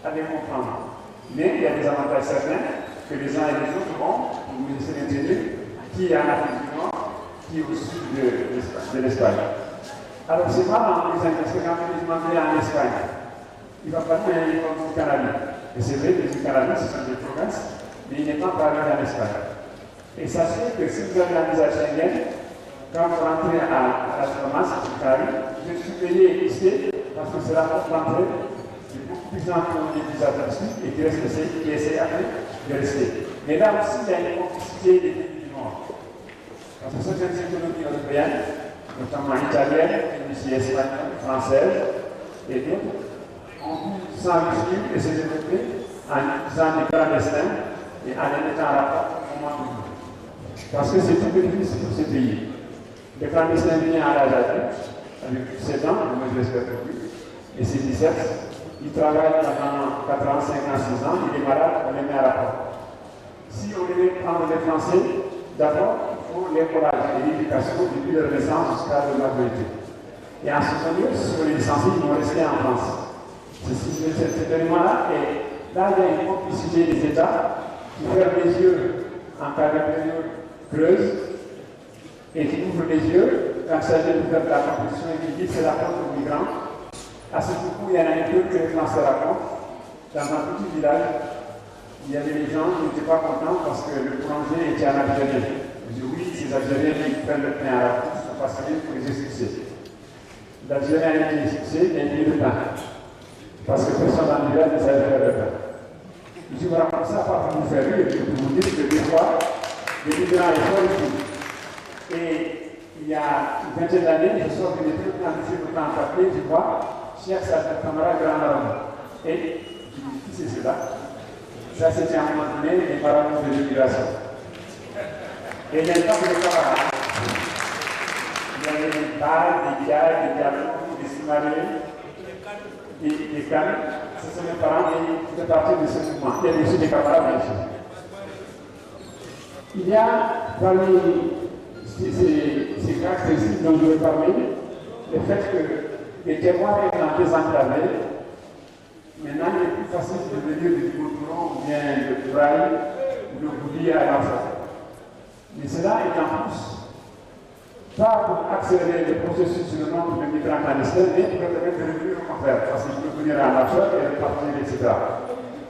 Allez comprendre. Mais il y a des avantages certains que les uns et les autres ont, pour le ministère de l'Intérieur, qui est en Afrique du Nord, qui est au sud de l'Espagne. Alors c'est marrant, les Anglais, parce que quand ils m'ont en Espagne, il va falloir un uniforme du Canada. Et c'est vrai que le Canada, ce sont des provinces, mais il n'est pas pareil en Espagne. Et sachez que si vous avez la visa Schengen, quand vous rentrez à la pharmacie du Canada, vous êtes surveillé ici, parce que c'est la porte d'entrée. Il y a beaucoup plus gens qui ont des visas là-dessus et qui essaient après de rester. Mais là aussi, il y a une complicité des pays du monde. Parce que certaines économies européennes, notamment italiennes, mais aussi espagnoles, françaises et d'autres, ont pu s'enrichir et se développer en faisant des clandestins et en les mettant à rapport au moment du jour. Parce que c'est tout bénéfice pour ces pays. Les clandestins viennent à l'âge adulte, avec 7 ans, moi je l'espère pour lui, et c'est 17. Il travaille pendant 4 ans, 5 ans, 6 ans, il est malade, on les met à la porte. Si on devait prendre les Français, d'abord, il faut l'encourager et l'éducation depuis leur naissance jusqu'à leur maturité. Et en ce moment, si on les licencie, ils vont rester en France. C'est cet événement-là, et là, il y a une complicité des États qui ferment les yeux en cas de période creuse et qui ouvrent les yeux quand il s'agit de faire de la compétition et qui disent c'est la faute aux migrants. À ce propos, il y a une anecdote que les Français racontent. Dans un petit village, il y avait des gens qui n'étaient pas contents parce que le boulanger était un Algérien. Ils disaient oui, ces Algériens qui prennent le pain à la bouche, sont pas sérieux pour les expulser. L'Algérien a été expulsé, il a mis le pain. Parce que personne dans le village ne savait faire le pain. Je vous raconte ça pas pour vous faire rire, mais pour vous dire que des fois, les migrants sont ici. Et il y a une vingtaine d'années, je sors d'une étude quand je suis tout en papier, je vois Cheikh Saad Kamara Grand Maroc. Et je dis, qui c'est cela? Ça, c'était à un moment donné les paramètres de l'immigration. Et maintenant, les camarades, il y avait des balles, des gailles, des galons, des sous-marins, des cannes. Ce sont mes parents qui faisaient partie de ce mouvement. Il y a aussi des camarades, bien sûr. Il y a parmi ces caractéristiques dont je vais parler, le fait que les témoins étant désenclavés, maintenant il est plus facile de venir du Boutouron ou bien de Touraï ou de Goudi à l'enfant. Mais cela est en plus pas pour accélérer le processus sur le nombre de migrants clandestins, mais pour permettre de réduire au contraire, parce qu'ils peuvent venir à marcheur et repartir, etc.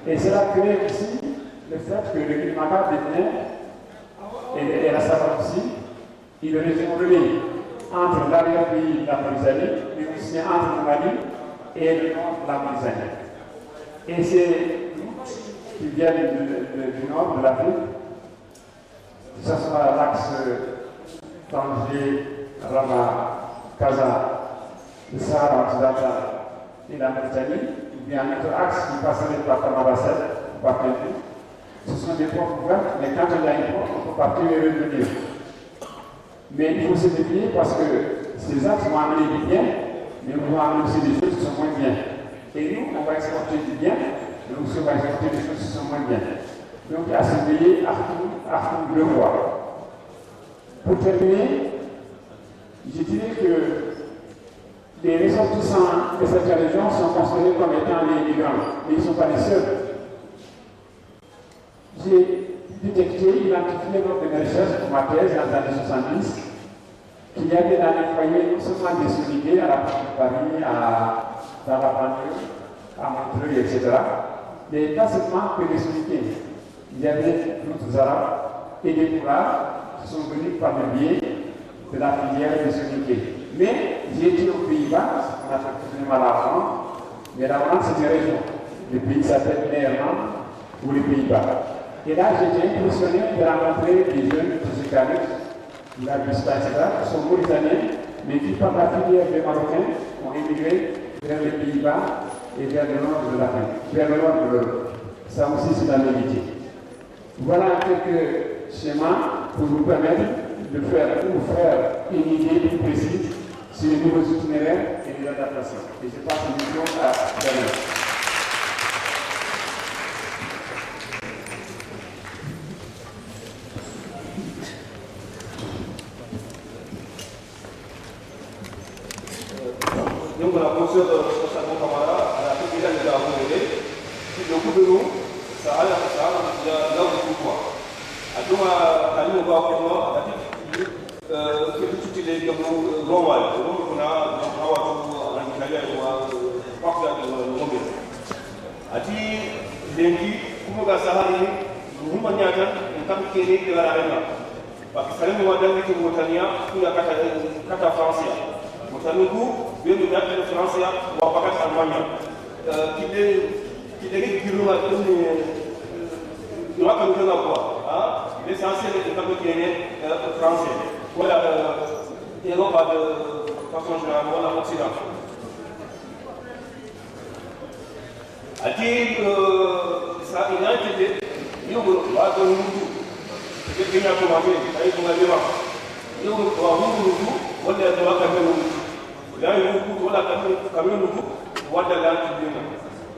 Et cela crée aussi le fait que le climat devient, et la savoir aussi, il est relais entre l'arrière-pays de la Mauritanie, mais aussi entre le Mali et le nord de la Mauritanie. Et ces routes qui viennent du nord de l'Afrique, que ce soit l'axe Tanger, Rabat, Kaza, le Sahara occidental et la Mauritanie, ou bien notre axe qui passerait par Tamaracet, par Kentou, ce sont des portes ouvertes, mais quand il y a une porte, on peut partir et revenir. Mais il faut se méfier parce que ces axes vont amener du bien, mais vont amener aussi des choses qui sont moins bien. Et nous, on va exporter du bien, mais aussi on va exporter des choses qui sont moins bien. Donc, à surveiller à tout le voir. Pour terminer, je dirais que les ressortissants de cette région sont considérés comme étant les migrants, mais ils ne sont pas les seuls. J'ai détecté, identifié lors de mes recherches pour ma thèse dans les années 70, qu'il y avait dans les foyers non seulement des sous-migrés à la porte de Paris, dans la banlieue, à Montreuil, etc., mais pas seulement que des sous-migrés. Il y avait d'autres Arabes et des Poulards qui sont venus par le biais de la filière des sous-migrés. Mais j'ai été aux Pays-Bas, on appelle tout la France, mais la France c'est une région. Le pays s'appelle Néerlande ou les Pays-Bas. Et là, j'ai été impressionné de rencontrer des jeunes de ce carré, la Gusta, etc., qui sont mauritaniens, mais qui, par la filière des Marocains, ont émigré vers les Pays-Bas et vers le nord de l'Afrique, vers le nord de l'Europe. Ça aussi, c'est la vérité. Voilà quelques schémas pour vous permettre de faire une idée plus précise sur les nouveaux itinéraires et les adaptations. Et je passe le micro à Daniel. Donc la posture de Sassano Kamara, elle a fait déjà les abonnés. Puis le coup de nous, ça a là où il faut voir. Alors, à nous, on va vraiment, à tout les grands mal. Donc, on a un travail en Italie, on va partir de mo ga sahari huma nyata en kam kene de wala rena parce que salemu wadangi to motania kuna kata francia motanugu benu date de francia wa pakat almanya kide giruma tuni waka ngana kwa l'essentiel est comme kene français voilà Europa de façon générale wala occident ati sa identité yugo wa do ndu ke kenya ko mabe ay ko ngale wa yugo wa ndu wala da wa ka ndu la yugo wala ka ndu wala la tidina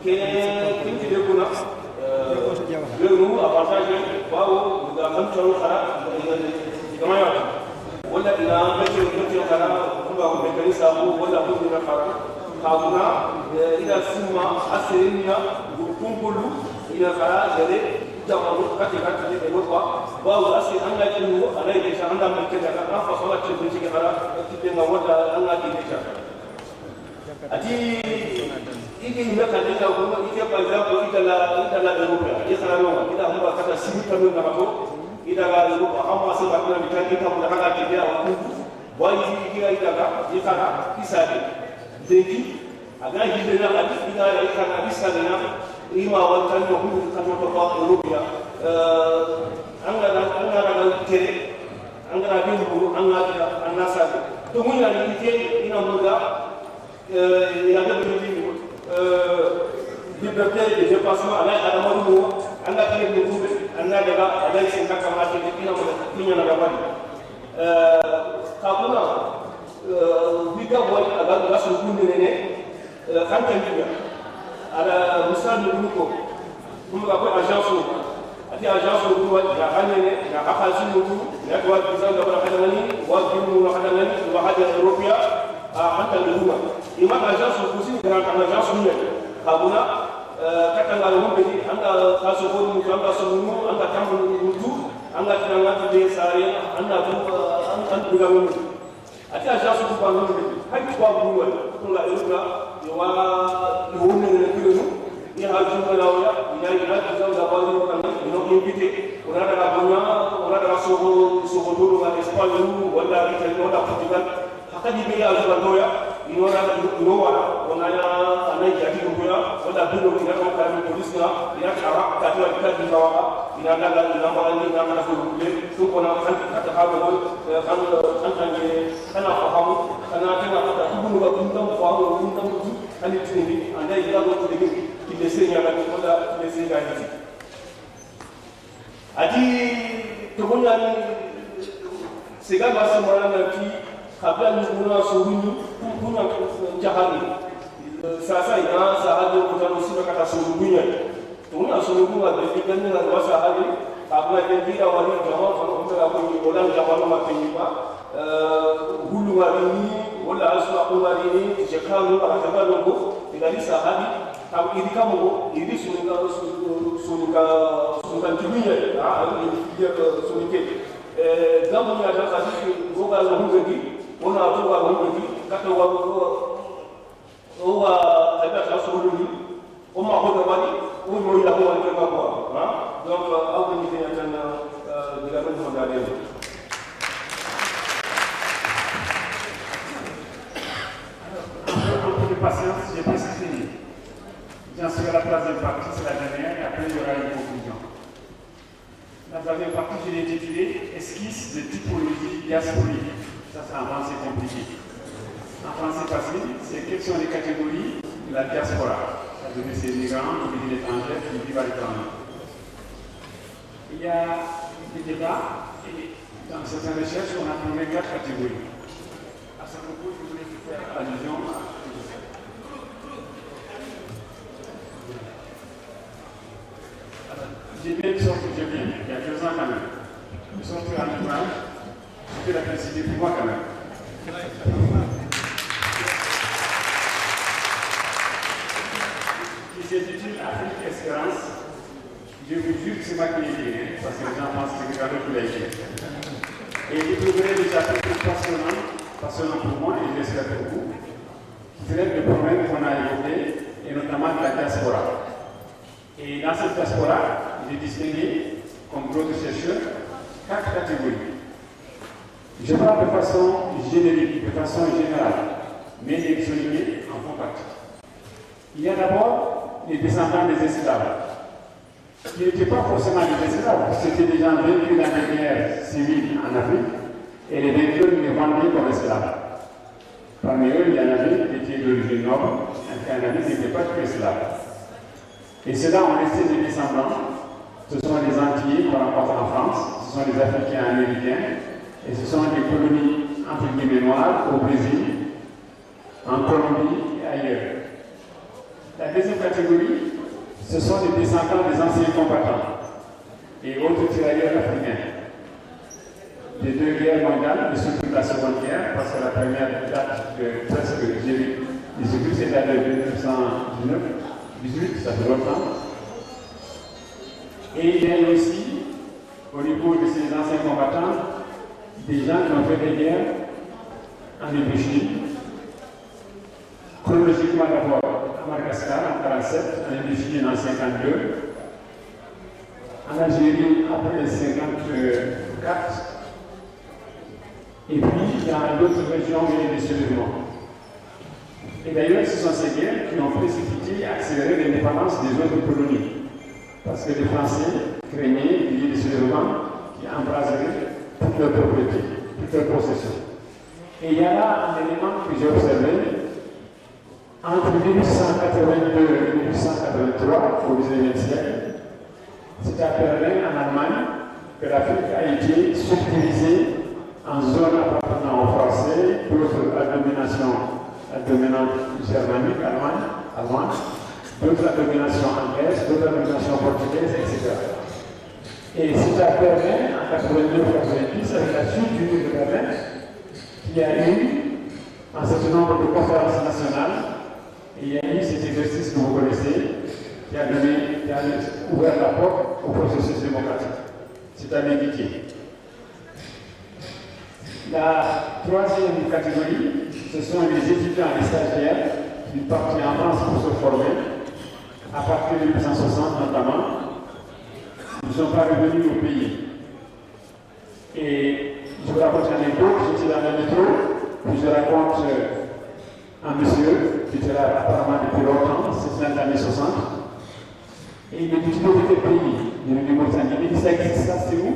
ke kinti de kuna le nu avantage wa da kan tawo khara kama ya wala ila bace khara kuma ko be sa ko wala ko na khara khaguna ila suma asirinya kumpulu ila khara dare jamaru kati de kwa bawo asi anga kinu ala ile sa anda mke daga afa sala ce bunci khara kiti nga wala anga kiti ati iki ni meka dinga ko ike par exemple itala Europa yesara no ida hamba kata simita no na ko ida ga Europa amma sai ba kuna mitani ta kula kaka ke ya ku wai ida ga yesara isade deki aga hide na ati ida ya kana isade na ima wantan no hu kan to ko Europa anga ga tere anga ga bingu anga sabe to mun ya ni ite ina muga ya ga bingu liberté de déplacement ala adamaru anga kire ni kumbe anga daga ala sin kaka mate ina mo tinya na gabani kabuna biga boy aga ga so kunde ne kan tan biga ala musal ni ko kuma ga ko agence ati agence ko wa ga hanene ga akazi mutu ya ko wa bizan da bara hadani wa bimu wa hadani wa hada europea hatta lugha ima agence ko si ga agence ni kabuna katanga ngombe ni anga kaso ko mu anga so mu anga tambu mutu anga tinanga de sare anga tu anga biga mu ati agence ko ba ngombe hay ko ba mu wala ko la euga yo wa yo ne ne kilo ni ha ju ko lawya ina ina ta da ba ni kan no invité ona daga bonya ona daga so dulu ga Espagne wala ita no da Portugal hakadi be ya zo doya ino na ino wala ona ya anai jadi doya wala dulo ina ko ka police na ina ka ta to ka di bawa ina daga ina ba ni na na ko le su ko na kan ta ha ba kan ne kana fahamu kana ta ibnu ba kun tam fahamu kun tam ani tini andai ya go to de ki de senya ka ko da de senya ni adi to gonya ni sega ba sa mara na ki kabla ni kuna suruni kuna jahani sasa ina sahadi kutano sima kata surugunya tuna surugunga de kan na wa sahadi kabla de kira wali jamaa kwa kumbe ko ni bolan jamaa ma penyipa hulu warini wala asu aquwarini jekanu akabalo ngo idali sahadi kam idi kamo idi sunika tibinya idi sunike damu ya ta kasi goga lo hungi ona to wa hungi kata wa tabia ta suruni o ma hoda wali o mo ila ko wali ka ko donc aw ni ya tan diga men mo dale de patience, j'ai presque fini. J'en suis à la troisième partie, c'est la dernière, et après il y aura une conclusion. La troisième partie, je l'ai intitulée Esquisse de typologie diasporique. Ça, c'est en français compliqué. En français facile, c'est quelles sont les catégories de la diaspora. C'est-à-dire ces migrants qui vivent étrangers, qui vivent à l'étranger. Il y a des débats, et dans certaines recherches, on a trouvé 4 catégories. À ce propos, je voulais vous faire allusion à j'ai bien sorti, il y a 2 ans quand même. Je suis sorti en ouvrage, c'était la principe pour moi quand même. Qui s'intitule Afrique Espérance. Je vous jure que c'est moi qui l'ai dit, parce que les gens pensent que c'est quelqu'un d'autre qui l'a écrit. Et vous trouverez des chapitres passionnants pour moi, et j'espère pour vous, qui traitent des problèmes qu'on a évoqués, et notamment de la diaspora. Et dans cette diaspora, il est distingué, comme d'autres chercheurs, 4 catégories. Je parle de façon générique, de façon générale, mais les souligner en font partie. Il y a d'abord les descendants des esclaves, qui n'étaient pas forcément des esclaves, c'était des gens vaincus dans les guerres civiles en Afrique, et les vainqueurs les vendaient comme esclaves. Parmi eux, il y en avait qui étaient d'origine noble, et il y en avait qui n'étaient pas que esclaves. Et ceux-là ont resté des descendants. Ce sont les Antillais qu'on rencontre en France, ce sont les Africains américains, et ce sont des colonies entre guillemets noires au Brésil, en Colombie et ailleurs. La deuxième catégorie, ce sont les descendants des anciens combattants et autres tirailleurs africains. Les 2 guerres mondiales, et surtout la seconde guerre, parce que la première date de presque, c'est la de 1919, 18, ça fait longtemps. Et il y a aussi, au niveau de ces anciens combattants, des gens qui ont fait des guerres en Indochine. Chronologiquement d'abord à Madagascar en 1947, en Indochine en 1952, en Algérie après 1954, et puis dans d'autres régions où il y a des soulèvements. Et d'ailleurs, ce sont ces guerres qui ont précipité et accéléré l'indépendance des autres colonies. Parce que les Français craignaient qu'il y ait des soulèvements qui embraseraient toute leur propriété, toute leur possession. Et il y a là un élément que j'ai observé entre 1882 et 1883, au XIXe siècle. C'est à Berlin, en Allemagne, que l'Afrique a été subdivisée en zones appartenant aux Français, d'autres à dominante germanique, allemande, d'autres à domination anglaise, d'autres à domination portugaise, etc. Et c'est à Berlin, en 1989-1990, avec la chute du mur de Berlin, qu'il y a eu un certain nombre de conférences nationales, et il y a eu cet exercice que vous connaissez, qui a ouvert la porte au processus démocratique. C'est à méditer. La troisième catégorie, ce sont les étudiants et stagiaires qui partent en France pour se former, à partir de 1960 notamment. Ils ne sont pas revenus au pays. Et je vous raconte une anecdote, j'étais dans le métro, puis je raconte un monsieur qui était là apparemment depuis longtemps, c'était dans les années 60. Et il me dit, tu veux quel pays? Il me dit, Mauritanie. Il me dit, ça existe, ça c'est où?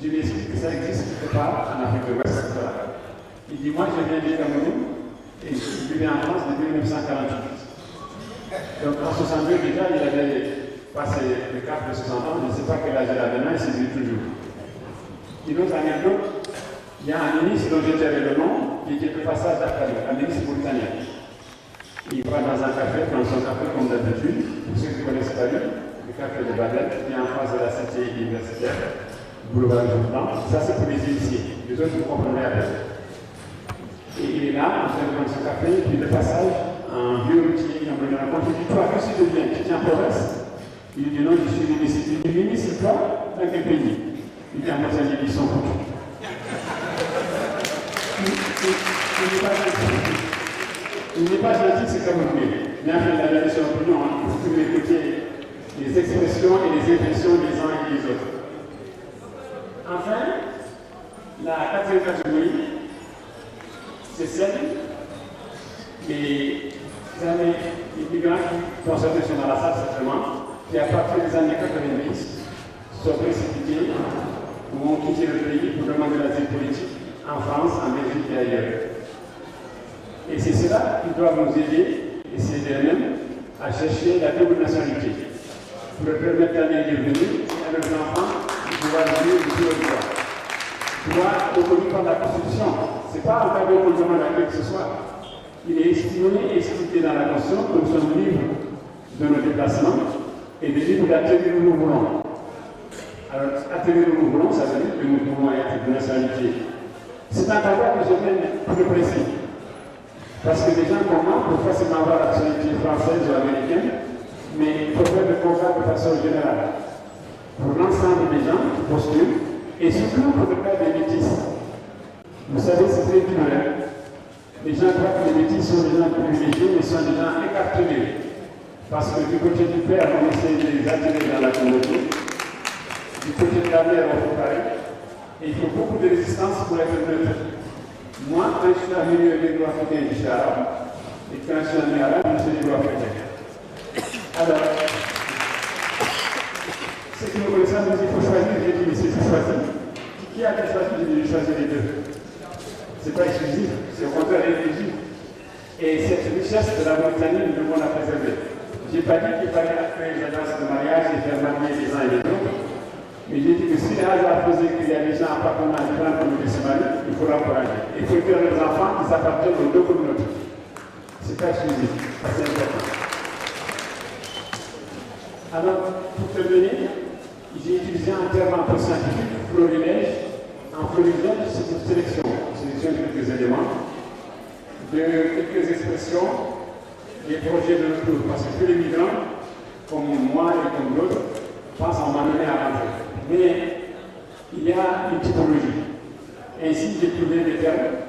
Je lui explique que ça existe quelque part en Afrique de l'Ouest. Voilà. Il dit, moi je viens du Cameroun et je vivais en France depuis 1948. Donc en 62 déjà, il avait passé le cap de 60 ans, je ne sais pas quel âge il avait maintenant, il s'est dit toujours. Une autre anecdote, il y a un ministre dont j'ai tiré le nom, qui était de passage d'Afrique, un ministre mauritanien. Il va dans un café, dans son café comme d'habitude, pour ceux qui connaissent Paris, le café de Badel, qui est en face de la cité universitaire, boulevard du Blanc. Ça c'est pour les initiés, les autres vous comprenez à peine. Et il est là, en train de prendre son café, puis de passage, un vieux routier qui me raconte, il dit, toi, qu'est-ce que tu deviens? Tu tiens en province? Il dit, non, je suis ministre. Il dit, ministre, toi, dans quel pays? Il dit, en Mauritanie, ils sont foutus. Il n'est pas gentil, c'est comme vous voulez. Mais enfin, il a donné son opinion, il faut que vous écoutiez les expressions et les impressions des uns et des autres. Enfin, la quatrième catégorie, c'est celle des immigrants qui sont sortis dans la salle certainement, qui à partir des années 90 sont précipités ou ont quitté le pays pour demander l'asile politique en France, en Belgique et ailleurs. Et c'est cela qui doit nous aider, et c'est d'eux-mêmes, à chercher la double nationalité, pour leur permettre d'aller y revenir et à leurs enfants de pouvoir vivre sur le droit. Droit reconnu par la Constitution. Ce n'est pas un cadeau qu'on demande à qui que ce soit. Il est estimé et expliqué dans la Constitution que nous sommes libres de nos déplacements et de libres d'atterrir où nous voulons. Alors, atterrir où nous voulons, ça veut dire que nous pouvons être de nationalité. C'est un cadeau que je mène pour le précis. Parce que des gens comme moi peuvent facilement avoir la nationalité française ou américaine, mais il faut faire le combat de façon générale. Pour l'ensemble des gens qui postulent, et surtout pour le cas des métis. Vous savez, c'est très dur. Les gens croient que les métis sont des gens privilégiés, mais sont des gens écartelés. Parce que du côté du père, on essaie de les attirer dans la communauté. Du côté de la mère, on fait pareil. Et il faut beaucoup de résistance pour être neutre. Moi, quand je suis arrivé au Négro africain, je suis arabe. Et quand je suis arrivé arabe, je suis Négro africain. Alors, ceux qui me connaissent, me disent qu'il faut choisir. J'ai dit, mais c'est tout choisi. Qui a été choisi? J'ai dit, je choisis les deux. Ce n'est pas exclusif, c'est au contraire inclusif. Et cette richesse de la Mauritanie, nous devons la préserver. Je n'ai pas dit qu'il fallait créer les agences de mariage et faire marier les uns et les autres. Mais j'ai dit que si les hasards faisaient qu'il y a des gens appartenant à différentes communautés se marient, il faut l'encourager. Il faut dire aux enfants qu'ils appartiennent aux deux communautés. Ce n'est pas exclusif, c'est important. Alors, pour terminer, j'ai utilisé un terme un peu scientifique, florilège. En florilège, c'est une sélection de quelques éléments, de quelques expressions, des projets de retour. Parce que tous les migrants, comme moi et comme d'autres, pensent en m'amener à rentrer. Mais il y a une typologie. Ainsi, j'ai trouvé des termes.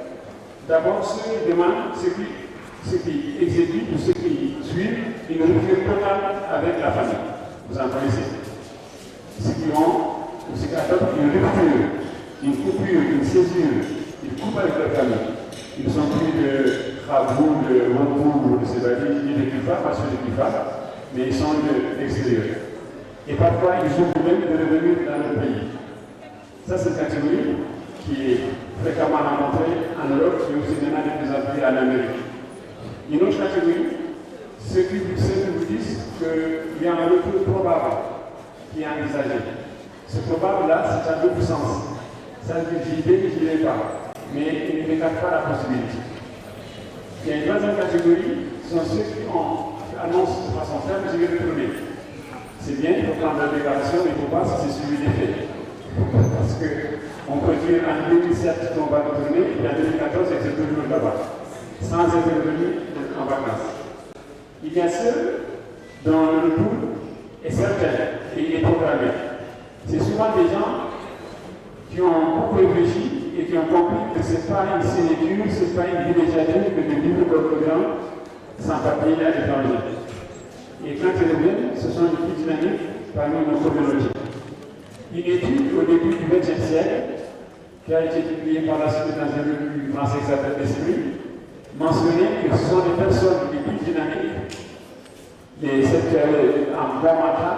D'abord, ceux qui demandent, ceux qui exécutent ou ceux qui suivent une rupture totale avec la famille. Vous en connaissez. Ceux qui ont ou ceux qui adoptent une rupture, une coupure, une césure, une coupe avec la famille. Ils sont pris de Khaboul, de Wonkou, de Sebali, de Kifa, pas ceux de Kifa, mais ils sont de l'extérieur. Et parfois, ils ont même de revenir dans le pays. Ça, c'est une catégorie qui est fréquemment rencontrée en Europe, mais aussi maintenant de plus en plus en Amérique. Une autre catégorie, ceux qui vous disent qu'il y a un retour probable qui est envisagé. Ce probable-là, c'est un double sens. Ça veut dire j'y vais, je n'y vais pas. Mais il ne m'écarte pas la possibilité. Il y a une troisième catégorie, ce sont ceux qui annoncent de façon ferme, je vais retourner. C'est bien, il faut prendre la déclaration, mais il ne faut pas si c'est suivi des faits. Parce qu'on peut dire en 2007 qu'on va retourner, et en 2014, c'est toujours là-bas, sans être revenu en vacances. Il y a ceux dont le retour est certain et il est programmé. C'est souvent des gens qui ont beaucoup réfléchi et qui ont compris que ce n'est pas une sinécure, ce n'est pas une villégiature que de vivre comme programme sans papier à l'étranger. Et quand ils reviennent, ce sont des petites dynamiques parmi nos communautés. Une étude au début du XXe siècle, qui a été publiée par la suite dans un revue français qui s'appelle L'Esprit, mentionnait que ce sont des personnes les plus dynamiques, les secteurs en bon matin,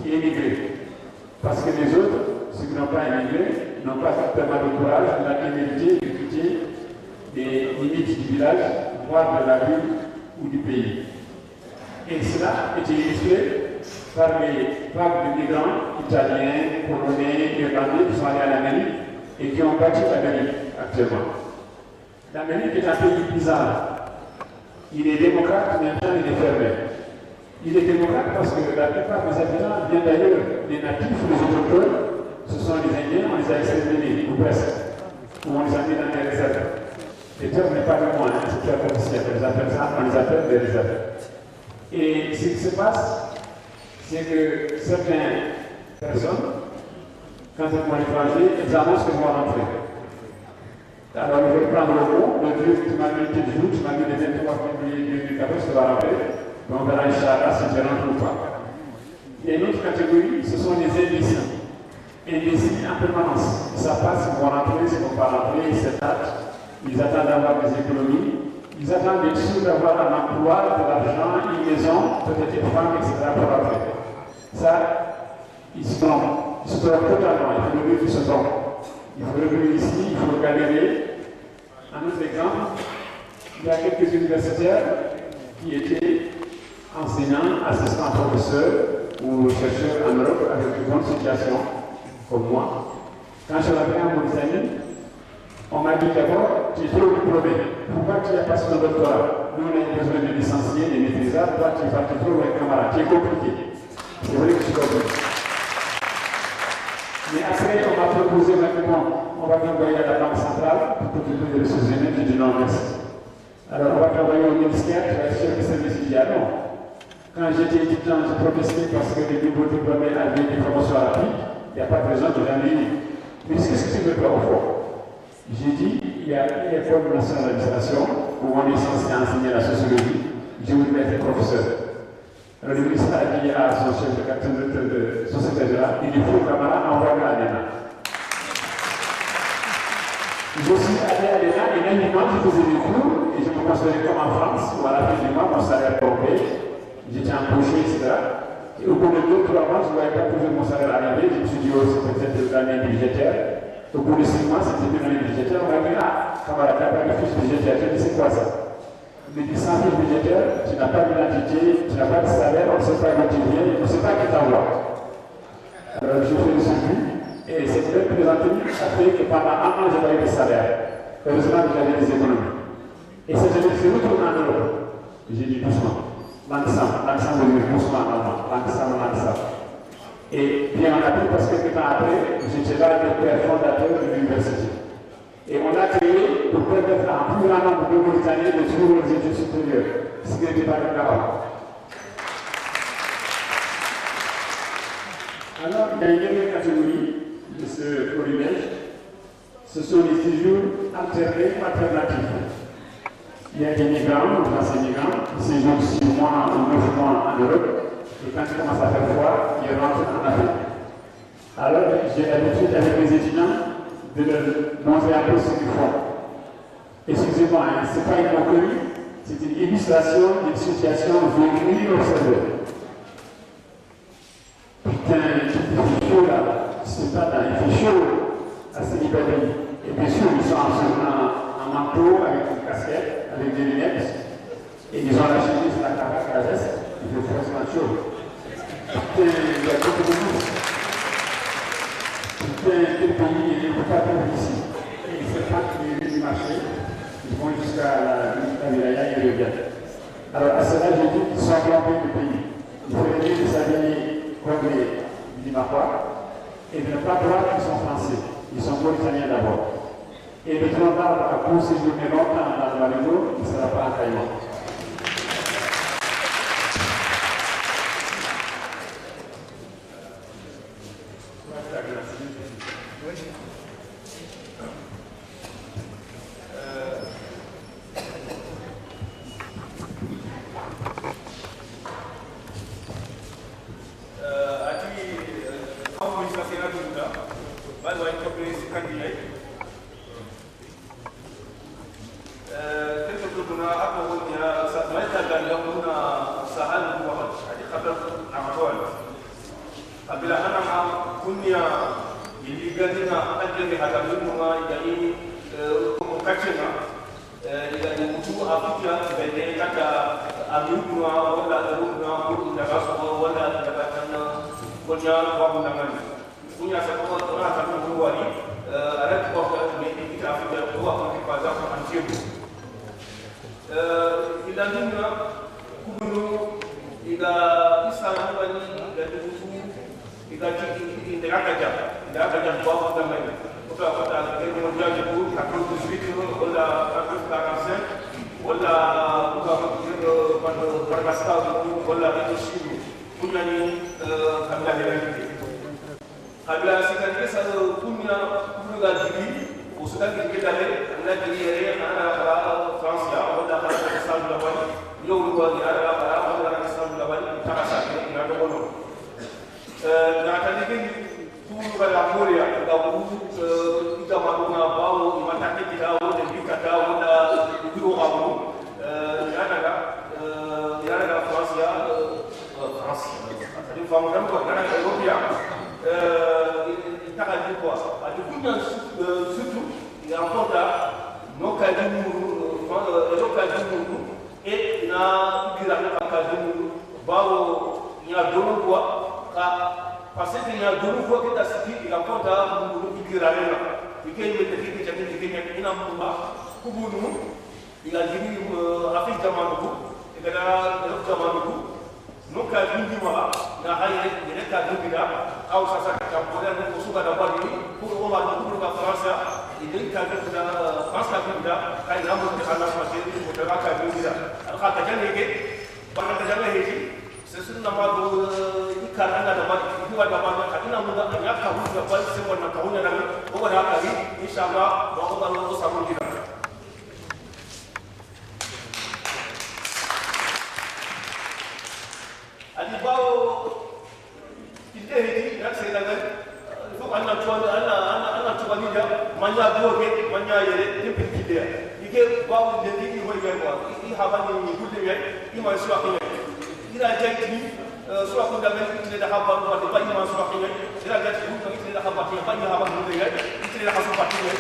qui émigrent. Parce que les autres, ceux qui n'ont pas émigré, n'ont pas tellement de courage, de la témérité de quitter les limites du village, voire de la ville ou du pays. Et cela était illustré par les vagues de migrants italiens, polonais, irlandais qui sont allés à l'Amérique et qui ont bâti l'Amérique actuellement. L'Amérique est un pays bizarre. Il est démocrate, mais en même temps il est fermé. Il est démocrate parce que la plupart des habitants viennent d'ailleurs, les natifs, les autochtones, ce sont les Indiens, on les a exterminés, ou presque, ou on les a mis dans les réserves. Les termes n'est pas de moi, c'est très officiel, on les appelle des réserves. Et ce qui se passe, c'est que certaines personnes, quand elles vont à l'étranger, elles annoncent qu'elles vont rentrer. Alors, je vais prendre le mot, le Dieu qui m'a mis tel jour, tu m'as mis le 23 février 2014, tu vas rentrer. On verra Inch'Allah si je rentre ou pas. Il y a une autre catégorie, ce sont les indécis. Indécis en permanence. Ils ne savent pas s'ils vont rentrer, s'ils ne vont pas rentrer, ils s'attachent. Ils attendent d'avoir des économies. Ils attendent bien sûr d'avoir un emploi, de l'argent, une maison, peut-être une femme, etc. pour rentrer. Ça, ils se trompent. Ils se trompent totalement. Il faut le dire qu'ils se trompent. Il faut revenir ici, il faut galérer. Un autre exemple, il y a quelques universitaires qui étaient enseignants, assistants professeurs ou chercheurs en Europe avec une bonne situation, comme moi. Quand je suis arrivé en Mauritanie, on m'a dit d'abord, tu es trop diplômé. Pourquoi tu as passé ton doctorat? Nous, on a besoin de licenciés, de maîtrisards, toi, tu vas trop avec camarade. Tu es compliqué. C'est vrai que je suis compliqué. Mais après, on m'a proposé maintenant, on va t'envoyer à la Banque centrale pour t'occuper des ressources humaines. J'ai dit non, merci. Alors, on va t'envoyer au ministère, tu vas être sûr que c'est décidé. Non. Quand j'étais étudiant, j'ai protesté parce que les nouveaux diplômés avaient des promotions rapides. Il n'y a pas de raison de jamais eu. Mais qu'est-ce que tu veux faire au fond? J'ai dit, il y a une école nationale d'administration où on est censé enseigner la sociologie. Je voulais être professeur. Alors le ministre a dit à son chef de son secrétaire, il faut que Camara envoie à l'ENA. Je suis allé à l'ENA et même dimanche, je faisais des cours et je me considérais comme en France, où à la fin du mois, mon salaire tombait, j'étais embauché, etc. Et au bout de 2-3 mois, je ne voyais pas toujours mon salaire arriver, je me suis dit, oh, c'est peut-être l'année budgétaire. Au bout de 6 mois, c'était une année budgétaire, on m'a dit, ah, Camara, tu n'as pas de fiche budgétaire, je dis, c'est quoi ça? Il me dit, sans fiche budgétaire, tu n'as pas d'identité, tu n'as pas de salaire, on ne sait pas d'où tu viens, on ne sait pas qui t'envoie. Alors je fais le circuit, et cette belle plaisanterie a fait que pendant un an, je n'avais pas de salaire. Heureusement que j'avais des économies. Et cette année, je suis retourné en Europe. J'ai dit doucement, l'ensemble de doucement en allemand, l'ensemble. Et bien on a pris parce que quelques temps après, j'étais là le père fondateur de l'université. Et on l'a créé pour permettre à un plus grand nombre de Mauritaniens de suivre les études supérieures, ce qui n'était pas le cas avant. Alors, il y a une dernière catégorie de ce florilège, ce sont les séjours alternés ou alternatifs. Il y a des migrants, des anciens migrants, qui séjournent 6 mois ou 9 mois en Europe, et quand il commence à faire froid, ils rentrent en Afrique. Alors, j'ai l'habitude avec les étudiants de leur montrer un peu ce qu'ils font. Excusez-moi, hein, ce n'est pas une moquerie, c'est une illustration d'une situation vécue et observée. Putain, il fait chaud là, c'est pas là, il fait chaud à Célibali. Et bien sûr, ils sont en manteau, avec une casquette, avec des lunettes, et ils ont la chemise, la cravate, la veste, il fait forcément chaud. Putain, il y a beaucoup de monde. Quel pays, il ne peut pas vivre ici. Et il ne faut pas qu'ils viennent du marché, ils vont jusqu'à la wilaya et ils reviennent. Alors à cela, j'ai dit qu'ils sont englobés du pays. Il faudrait mieux les s'habiller comme les Limarois et de ne pas croire qu'ils sont français. Ils sont mauritaniens d'abord. Et le grand arbre a pu séjourner longtemps dans le Maléno, il ne sera pas en Caïman. doge manya yere tempe kidea ike bawo de di ho ye ko I haba ni gude ye I ma suwa kinye ila jekti suwa ko da ben ite da haba ko de ba I ma suwa kinye ila jekti ko ite da haba kinye ba I haba gude ye ite da hasu patinye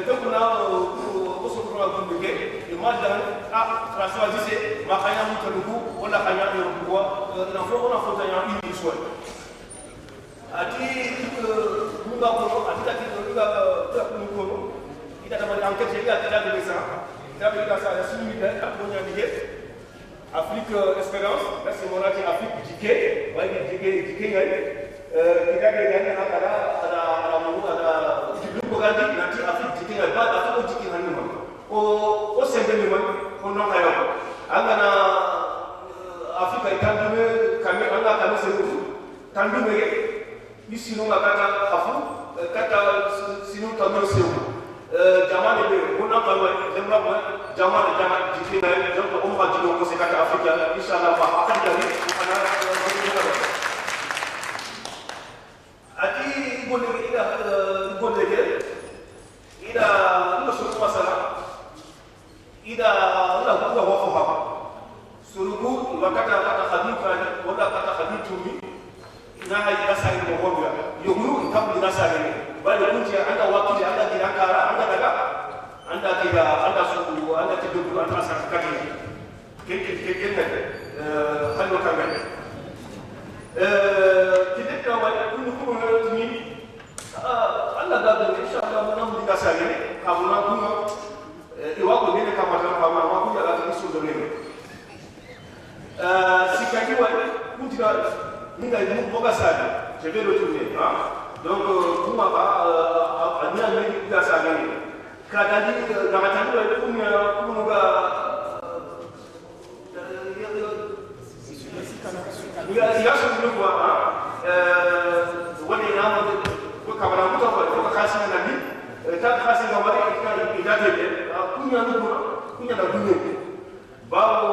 donc na ko so ko la gude ke e ma da tra choisir ma kanya mu talugu wala kanya yo ko na fo ta ya I suwa ati munga ko ati ta munga ta ko ita ta bari enquête ya ta de ça ta bi ka sa ya sunu da ta ko nya dige Afrique Espérance là c'est mon ati Afrique dike wai dike ngai kita ga ga na kala ada mu ada dibu ko ga di nanti Afrique dike ngai ba ta ko dike hanu ma o sembe ni ma ko no kayo anga na Afrique itandume kami anga kami seru tandume ici nous kata afu kata sinu tamno sewu jamane be ona kalwa demra ba jamane dikina donc on va dire que c'est kata africain inshallah ba akada ni ana ati bonne ida no so masala ida la ko wa ko ha surugu wakata khalifa wala kata khalifa na hayi kasari mo hondo yoguru tabu kasari bale kunti anda wakili anda dirakara anda daga anda tiga anda suku anda tidur anda asar kaki kene halo kamera kita tahu kunu ni anda daga insyaallah manam di kasari kamuna kuno iwako nene kama kama wakuja lakini sio nene sikajua kunti Ninga ni boga sana, je vais retourner. Donc, kuma ba ania meki kuga sana ni. Kadali gamatanu ya kumuga ya sio kwa wale namo kwa kamera mtu kwa kasi na nabi ta kasi na wale idade kunya na dunia bao